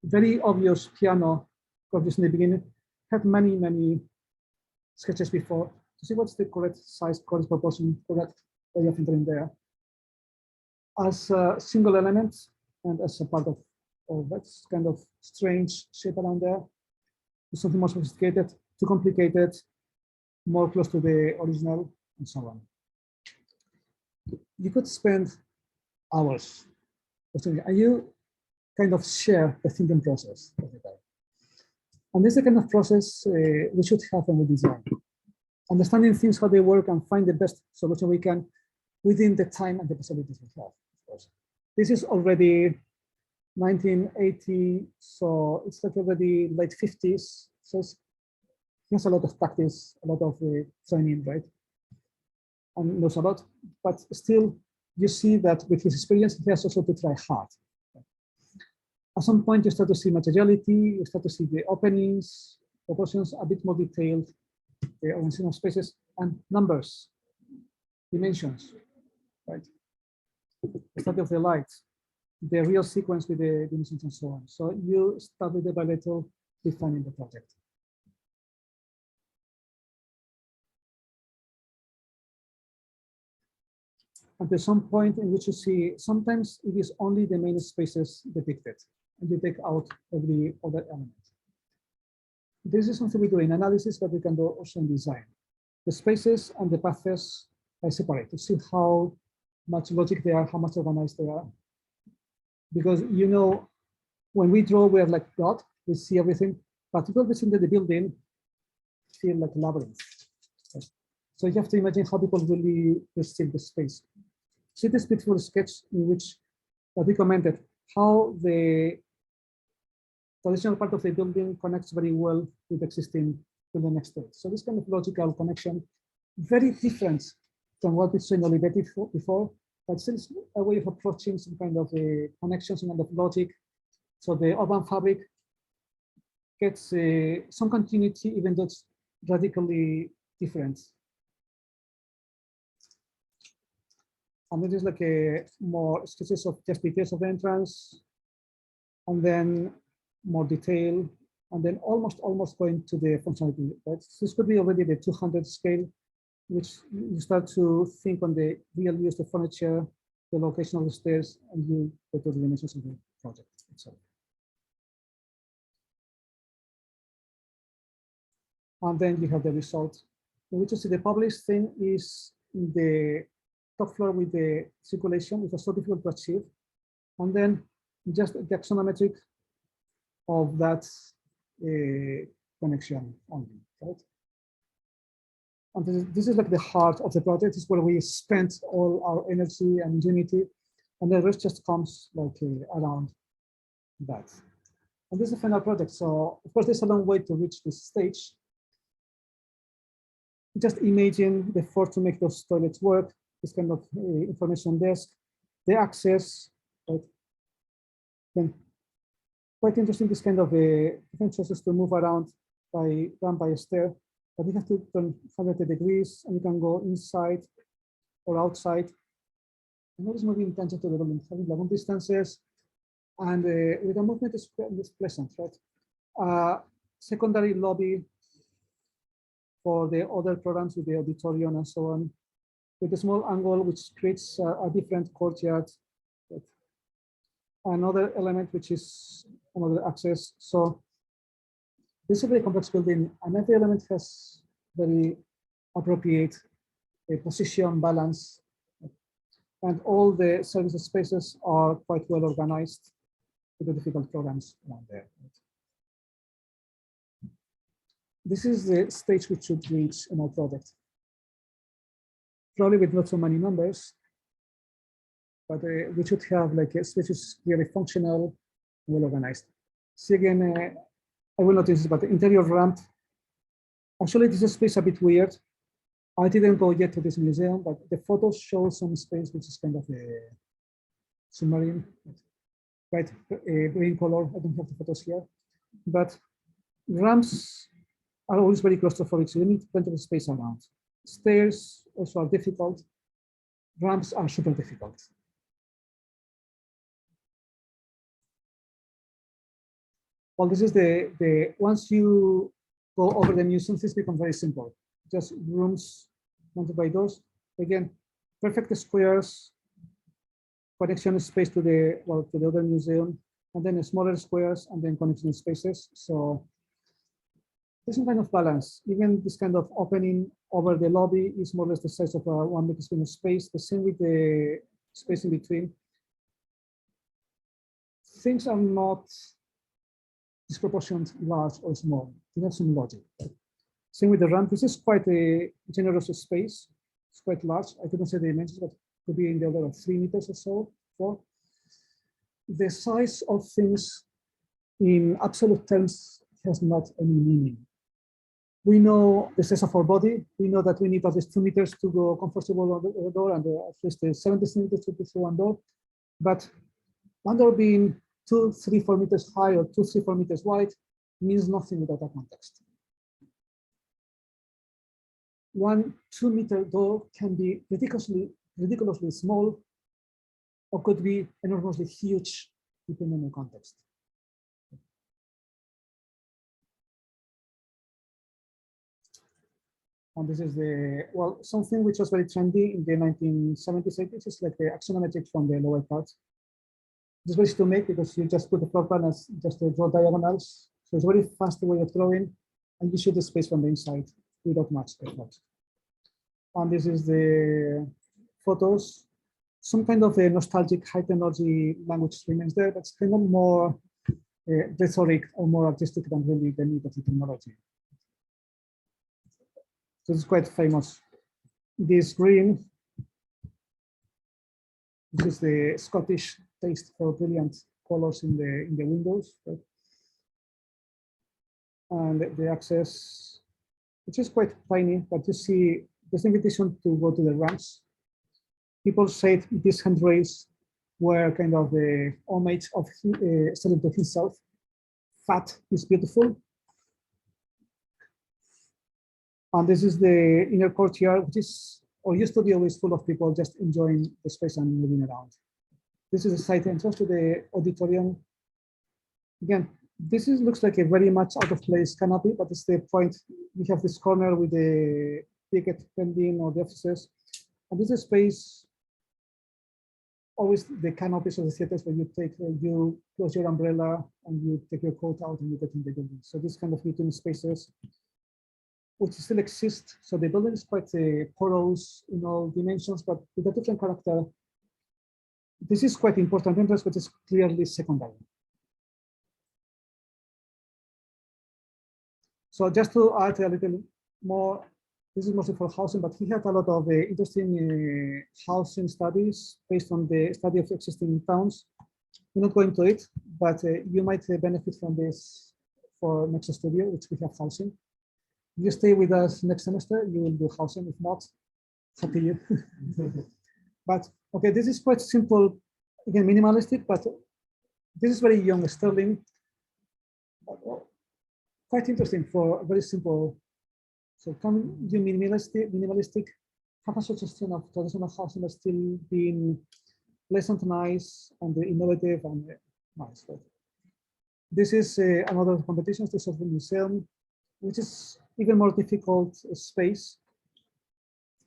very obvious piano courses in the beginning had many, many sketches before to see what's the correct size, correct proportion, correct way of entering there. As a single element and as a part of that kind of strange shape around there, something more sophisticated, too complicated, more close to the original, and so on. You could spend hours, and you kind of share the thinking process of the time. And this is the kind of process we should have when we design. Understanding things, how they work, and find the best solution we can within the time and the possibilities we have, of course. This is already 1980, so it's like already late 50s. So it's has a lot of practice, a lot of training, right? And knows a lot, but still you see that with his experience, he has also to try hard. At some point, you start to see materiality, you start to see the openings, proportions a bit more detailed, the organization of spaces, and numbers, dimensions, right? The study of the light, the real sequence with the dimensions and so on. So you start with the bilateral defining the project. until some point in which you see sometimes it is only the main spaces depicted, and you take out every other element. This is something we do in analysis, but we can do also in design. The spaces and the paths are separate to see how much logic they are, how much organized they are. Because you know, when we draw, we are like God, we see everything, but people within the building feel like labyrinth. So you have to imagine how people really perceive the space. See this beautiful sketch in which we commented how the traditional part of the building connects very well with existing building next to it. So this kind of logical connection, very different from what we saw in Olivetti before, but still a way of approaching some kind of connections, some kind of logic. So the urban fabric gets some continuity, even though it's radically different. And then there's like a more sketches of just details of the entrance, and then more detail, and then almost going to the functionality. Right? So this could be already the 200 scale, which you start to think on the real use of furniture, the location of the stairs, and you go to the dimensions of the project itself. And then you have the result. Which is the published thing is in the top floor with the circulation, which was so difficult to achieve. And then just the axonometric of that connection only, right? And this is like the heart of the project. Is where we spent all our energy and ingenuity, and the rest just comes like around that. And this is the final project. So of course, there's a long way to reach this stage. Just imagine the effort to make those toilets work, this kind of information desk, the access, right? Then quite interesting, this kind of different choices to move around run by a stair, but you have to turn 180 degrees, and you can go inside or outside. And always moving in tangent to the building, having long distances, and with a movement is pleasant, right? Secondary lobby for the other programs with the auditorium and so on, with a small angle which creates a different courtyard. Another element which is another access. So this is a very complex building, and every element has very appropriate position, balance, and all the service spaces are quite well organized with the difficult programs around there. This is the stage we should reach in our project. Probably with not so many numbers, but we should have like a space which is really functional, well organized. See again, I will not use this, but the interior ramp. Actually, this is space a bit weird. I didn't go yet to this museum, but the photos show some space which is kind of a submarine, right? Green color. I don't have the photos here, but ramps are always very claustrophobic, so you need plenty of space around. Stairs also are difficult. Ramps are super difficult. Well, this is the once you go over the museum, this becomes very simple. Just rooms mounted by doors. Again, perfect squares, connection space to the other museum, and then smaller squares, and then connection spaces. So there's some kind of balance. Even this kind of opening over the lobby is more or less the size of a 1 meter square space. The same with the space in between. Things are not disproportionate large or small. You have some logic. Same with the ramp. This is quite a generous space. It's quite large. I couldn't say the dimensions, but it could be in the order of 3 meters or so. 4. The size of things in absolute terms has not any meaning. We know the size of our body. We know that we need at least 2 meters to go comfortable on the door, and at least 70 centimeters to be through one door. But one door being 2, 3, 4 meters high or 2, 3, 4 meters wide means nothing without that context. 1 2-meter door can be ridiculously small, or could be enormously huge, depending on the context. And this is the, well, something which was very trendy in the 1970s, 80s, is like the axonometric from the lower part. It's very easy to make because you just put the floor plan as just to draw diagonals. So it's a very fast way of drawing, and you shoot the space from the inside without much effort. And this is the photos. Some kind of a nostalgic high technology language remains there, but it's kind of more rhetoric or more artistic than really the need of the technology. So it's quite famous. This green, this is the Scottish taste for brilliant colors in the windows, right? And the access, which is quite tiny, but you see this invitation to go to the ramps. People said these handrails were kind of the homage of Stirling to himself. Fat is beautiful. And this is the inner courtyard, which is, or used to be always full of people just enjoying the space and moving around. This is a side entrance to the auditorium. Again, this looks like a very much out of place canopy, but it's the point. We have this corner with the ticket pending or the offices. And this is a space, always the canopies of the theaters where you close your umbrella and you take your coat out and you get in the building. So this kind of between spaces, which still exist. So the building is quite porous in all dimensions, but with a different character. This is quite important entrance, but it's clearly secondary. So just to add a little more, this is mostly for housing, but he had a lot of interesting housing studies based on the study of existing towns. We're not going to it, but you might benefit from this for next studio, which we have housing. If you stay with us next semester, you will do housing. If not, it's up to you. But okay, this is quite simple, again, minimalistic, but this is very young Stirling. Quite interesting for very simple. So can you minimalistic, have a suggestion of traditional housing that's still being pleasant, nice, and innovative and nice. Right? This is another competition. This is the museum, which is even more difficult space.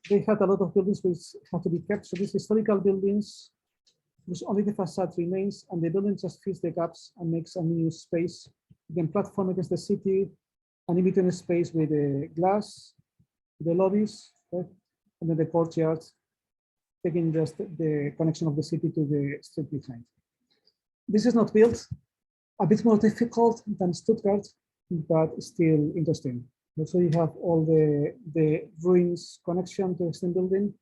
They had a lot of buildings which had to be kept. So these historical buildings, which only the facade remains, and the building just fills the gaps and makes a new space. Again, platform against the city, and in between space with the glass, the lobbies, right? And then the courtyard, taking just the connection of the city to the street behind. This is not built, a bit more difficult than Stuttgart, but still interesting. So you have all the ruins connection to the same building.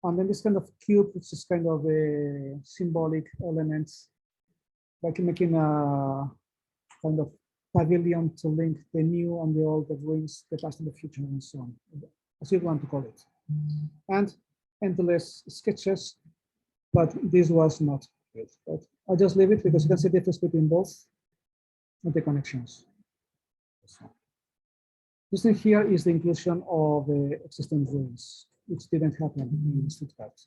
And then this kind of cube, which is kind of a symbolic element, like making a kind of pavilion to link the new and the old, the ruins, the past and the future, and so on, as you want to call it. And endless sketches, but this was not good. But I just leave it because you can see the difference between both and the connections. This thing here is the inclusion of the existing ruins, which didn't happen in Stuttgart.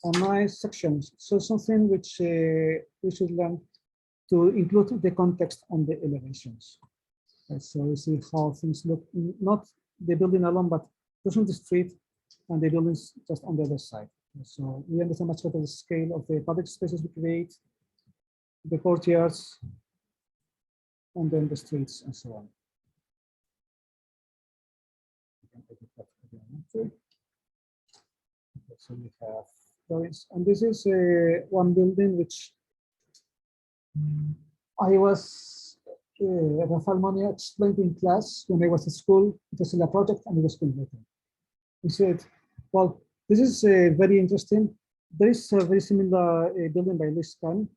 A nice section. So something which we should learn to include the context on the elevations. So we see how things look, not the building alone, but just on the street and the buildings just on the other side. So we understand much better the scale of the public spaces we create, the courtyards, and then the streets and so on. So we have drawings, and this is one building which I was Rafael Monia explained in class when I was at school. It was in a project and it was completed. He said, well, this is very interesting. There is a very similar building by Louis Kahn,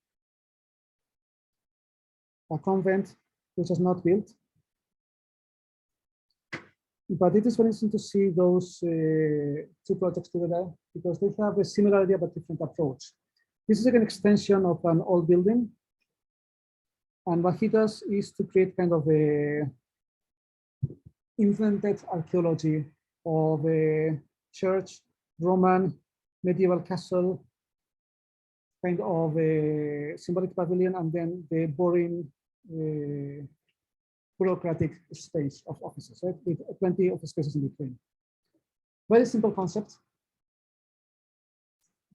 a convent which was not built. But it is very interesting to see those two projects together because they have a similar idea but different approach. This is like an extension of an old building. And what he does is to create kind of a invented archaeology of a church, Roman, medieval castle, kind of a symbolic pavilion, and then the boring bureaucratic space of offices, right? With plenty of spaces in between. Very simple concept,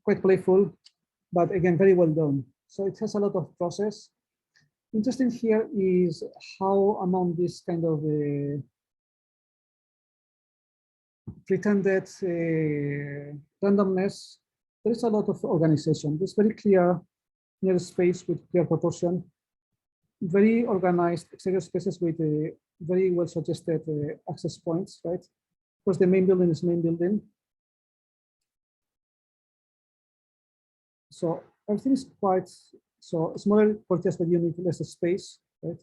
quite playful, but again, very well done. So it has a lot of process. Interesting here is how among this kind of pretended randomness, there is a lot of organization. There's very clear near space with clear proportion, very organized exterior spaces with very well suggested access points, right? Of course, the main building is main building. So everything is quite, so smaller purchase, but you need less space, right?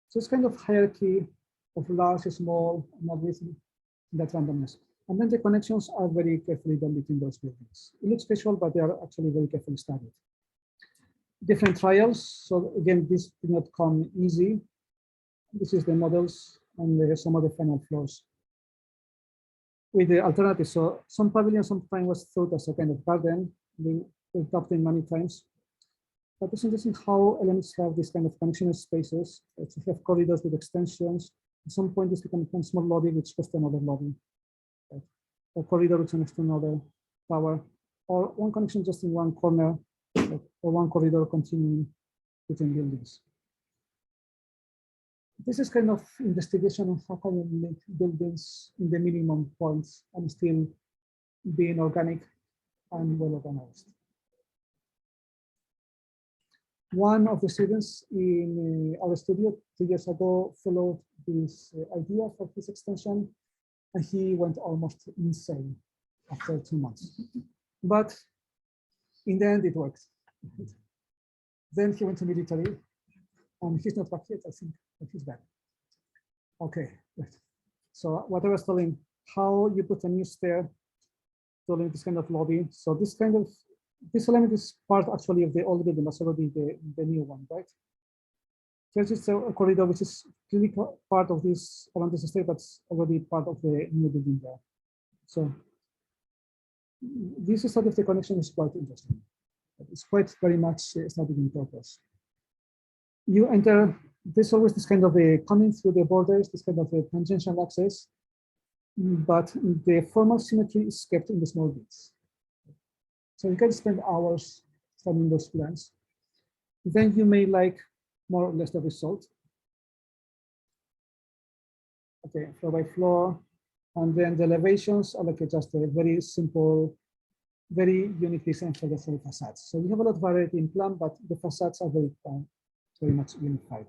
So it's kind of hierarchy of large, small, and everything, that randomness. And then the connections are very carefully done between those buildings. It looks visual, but they are actually very carefully studied. Different trials. So again, this did not come easy. This is the models and some of the final floors. With the alternatives, so some pavilion sometimes was thought as a kind of garden. We've talked in many times. But it's interesting how elements have this kind of connection spaces. You have corridors with extensions. At some point, this becomes a small lobby, which goes to another lobby. Right? A corridor which connects to another tower, or one connection just in one corner, right? Or one corridor continuing between buildings. This is kind of investigation of how can you make buildings in the minimum points and still being organic and well organized. One of the students in our studio 2 years ago followed this idea for his extension, and he went almost insane after 2 months. But in the end, it worked. Then he went to military, and he's not back yet, I think, but he's back. Okay, right. So what I was telling, how you put a new stair to this kind of lobby. So this kind of, this element is part actually of the old building, that's already the new one, right? Here's just a corridor which is clearly part of this around this stair, but it's already part of the new building there. So this study of the connection is quite interesting. It's quite very much studied in purpose. You enter, there's always this kind of a coming through the borders, this kind of a tangential access, but the formal symmetry is kept in the small bits. So you can spend hours studying those plans. Then you may like more or less the result. Okay, floor by floor. And then the elevations are like just a very simple, very unique design for the full facades. So we have a lot of variety in plan, but the facades are very much unified.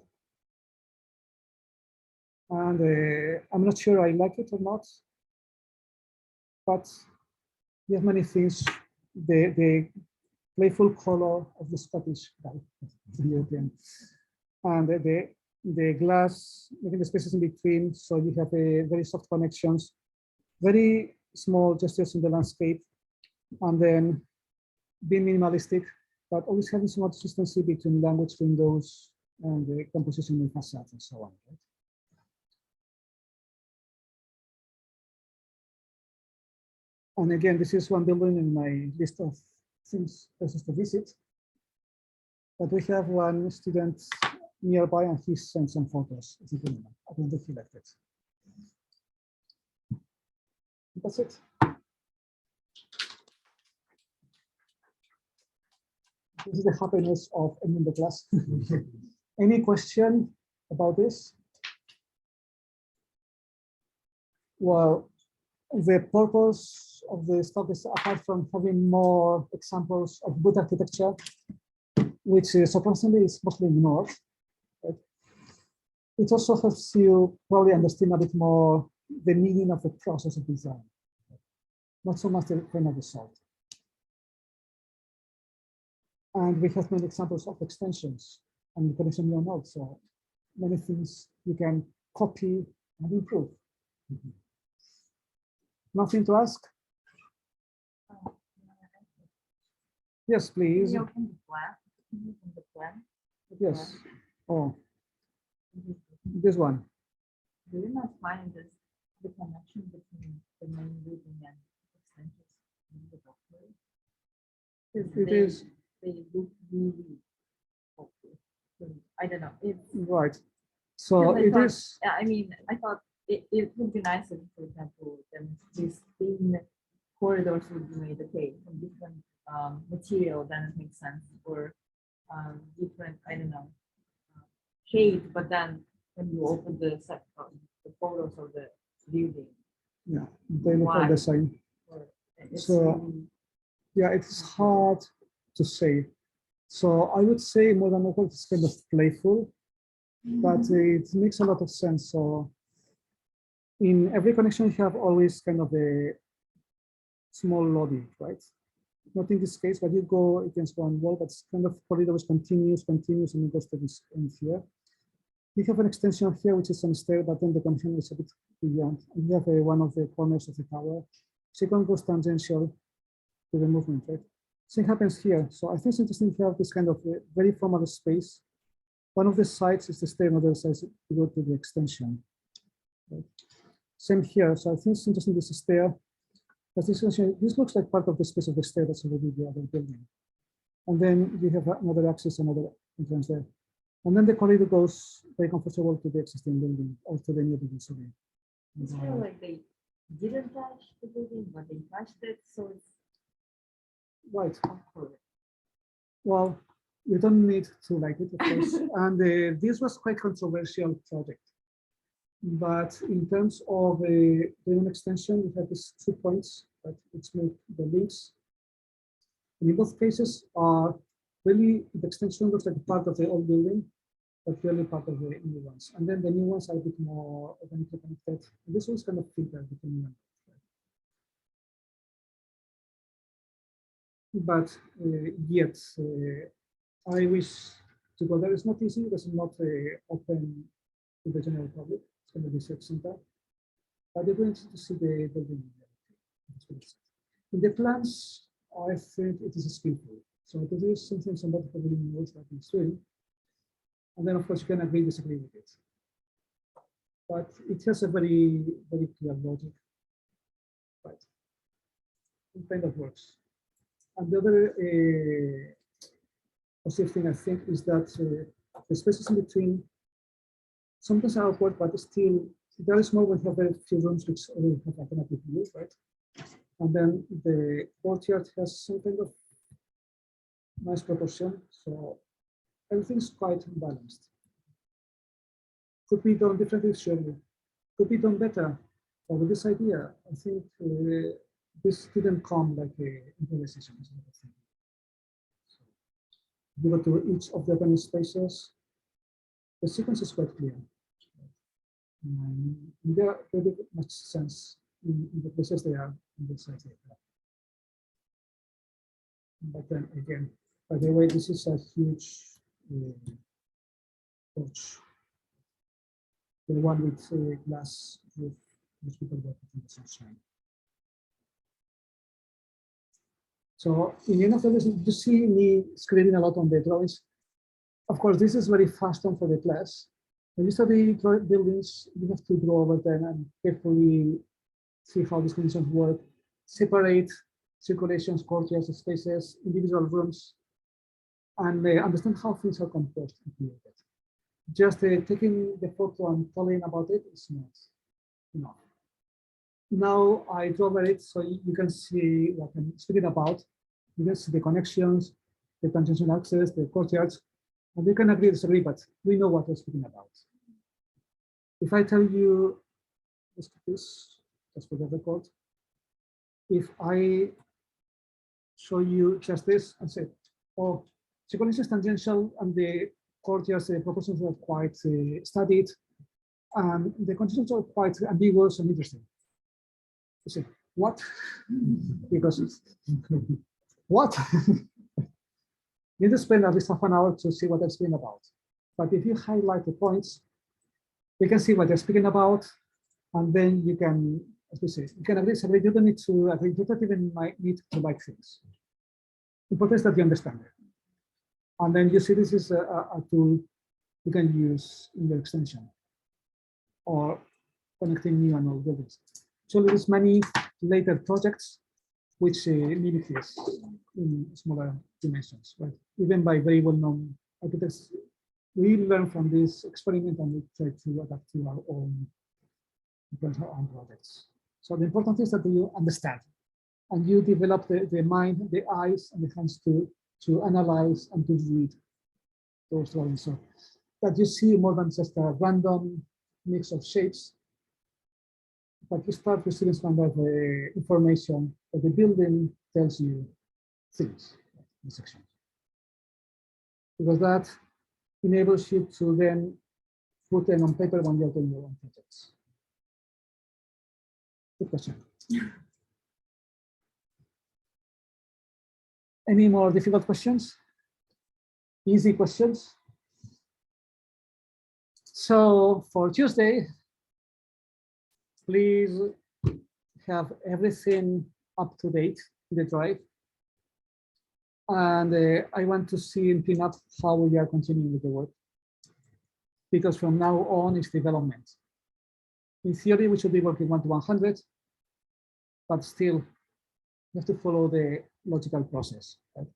And I'm not sure I like it or not, but we have many things. The playful color of the Scottish guy, the European, and the glass, making the spaces in between, so you have a very soft connections, very small gestures in the landscape, and then being minimalistic, but always having some consistency between language windows and the composition of facades and so on. Right? And again, this is one building in my list of things places to visit. But we have one student nearby, and he sent some photos. I don't think he liked it. That's it. This is the happiness of ending the class. Any question about this? Well, the purpose of the talk is, apart from having more examples of good architecture, which surprisingly is mostly ignored, right? It also helps you probably understand a bit more the meaning of the process of design, not so much the final result. And we have many examples of extensions and connection neural nodes, so many things you can copy and improve. Nothing to ask? Yes, please. Can you open the plan? Yes. Oh, this one. Do you not find this the connection between the main building and extensions in the document? It is. They look really okay. I don't know. It's Right. So I it thought- is, I mean, I thought it would be nice if, for example, then these thin corridors would be made, okay, from different material, then it makes sense, or different, I don't know, shade, but then when you open the set of the photos of the building, yeah, they look like Why? the same. or it's So- really, Yeah, it's hard to say. So I would say modern awkward is kind of playful, but it makes a lot of sense. So in every connection, you have always kind of a small lobby, right? Not in this case, but you go against one wall, but it's kind of corridor which continues, and it goes to this end here. We have an extension here, which is on stair, but then the connection is a bit beyond. And we have one of the corners of the tower. Second goes tangential to the movement, right? Same happens here. So I think it's interesting to have this kind of very formal space. One of the sides is the stair, another side is to go to the extension. Right? Same here. So I think it's interesting this stair. But this looks like part of the space of the stair that's already the other building. And then you have another access, another entrance there. And then the corridor goes very comfortable to the existing building or to the new building, sorry. it's kind of like they didn't touch the building, but they touched it, so it's Right. awkward. Well, you don't need to like it, of course. And this was quite controversial project. But in terms of the extension, we have these 2 points that it's made the links. And in both cases are really the extension looks like part of the old building, but really part of the new ones. And then the new ones are a bit more organically connected. And this one's kind of filtered between them. But yet, I wish to go there. It's not easy. It's not open to the general public. It's going to be research center. But you're going to see the building. In the plans, I think it is skillful. So it is something somebody who really knows what he's doing. And then, of course, you can agree, disagree with it. But it has a very, very clear logic. Right. It kind of works. And the other positive thing I think is that the spaces in between sometimes are awkward, but still there is more when you have very few rooms which already have alternative views, right? And then the courtyard has some kind of nice proportion, so everything's quite balanced. Could be done differently, surely. Could be done better. But with this idea, I think this didn't come like a improvisation. So you go to each of the open spaces. The sequence is quite clear. There very much sense in the places they are in the site. But then again, by the way, this is a huge porch. The one with glass roof, which people work in the sunshine. So in the end of this, you see me screaming a lot on the drawings. Of course, this is very fast on for the class. When you study buildings, you have to draw over them and carefully see how these conditions work, separate circulations, courtyards, spaces, individual rooms, and understand how things are composed and created. Just taking the photo and telling about it is not enough. Now I draw over it so you can see what I'm speaking about. You can see the connections, the tangential access, the courtyards, and you can agree or disagree, but we know what we're speaking about. If I tell you, let's do this, just for the record. If I show you just this and say, oh, circulation is tangential and the courtyards, the proportions are quite studied, and the conditions are quite ambiguous and interesting. You say, what? Because it's, what? You need to spend at least half an hour to see what I'm speaking about. But if you highlight the points, you can see what they're speaking about, and then you can, as we say, you can agree, disagree. You don't need to agree. You don't even need to like things. Important is that you understand it. And then you see this is a tool you can use in your extension or connecting new and old buildings. So there's many later projects which mimic this in smaller dimensions, right? Even by very well-known architects we learn from this experiment and we try to adapt to our own projects. So the important is that you understand and you develop the mind, the eyes, and the hands to analyze and to read those drawings. So that you see more than just a random mix of shapes, but you start receiving some of the information that the building tells you things in the section. Because that enables you to then put them on paper when you're doing your own projects. Good question. Any more difficult questions? Easy questions? So for Tuesday, please have everything up to date in the drive. And I want to see in Peanut how we are continuing with the work. Because from now on, it's development. In theory, we should be working 1 to 100, but still, you have to follow the logical process. Right?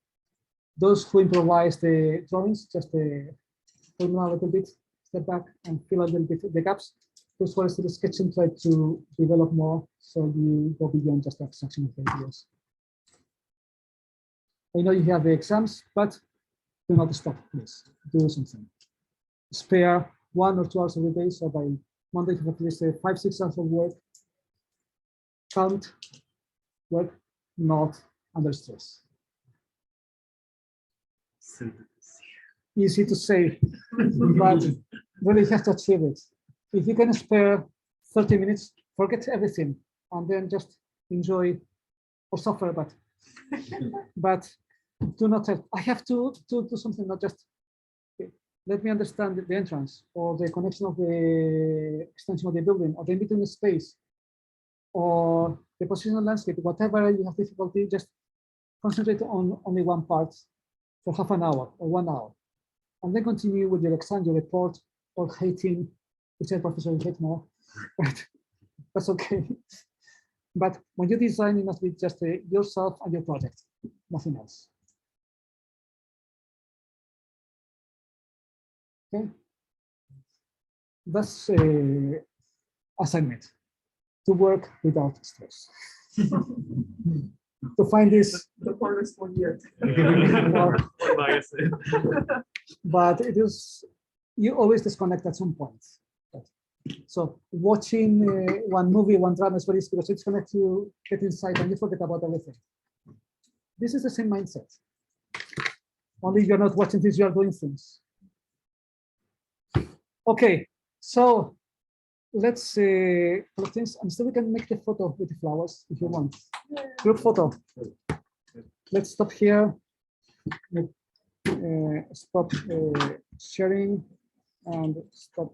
Those who improvise the drawings, just hold on a little bit, step back and fill a little bit the gaps. Those who are still sketching, try to develop more so you go beyond just the abstraction of the ideas. I know you have the exams, but do not stop, please. Do something. Spare 1 or 2 hours every day, so by Monday to at least 5, 6 hours of work. Count work, not under stress. Easy to say, but really have to achieve it. If you can spare 30 minutes, forget everything, and then just enjoy or suffer, but do not have, I have to do something, not just, okay, let me understand the entrance or the connection of the extension of the building or the in-between space or the position of landscape, whatever you have difficulty, just concentrate on only one part for half an hour or 1 hour. And then continue with your exam, your report, or hating, whichever professor you hate more, right? That's okay. But when you design, it must be just yourself and your project, nothing else. Okay. That's assignment, to work without stress. To find this. The hardest one yet. But it is, you always disconnect at some point. So watching one movie, one drama is very easy because it disconnects you, get inside, and you forget about everything. This is the same mindset. Only you're not watching things, you are doing things. Okay, so let's collect things, and still we can make the photo with the flowers if you want. Group photo. Let's stop here. Stop sharing and stop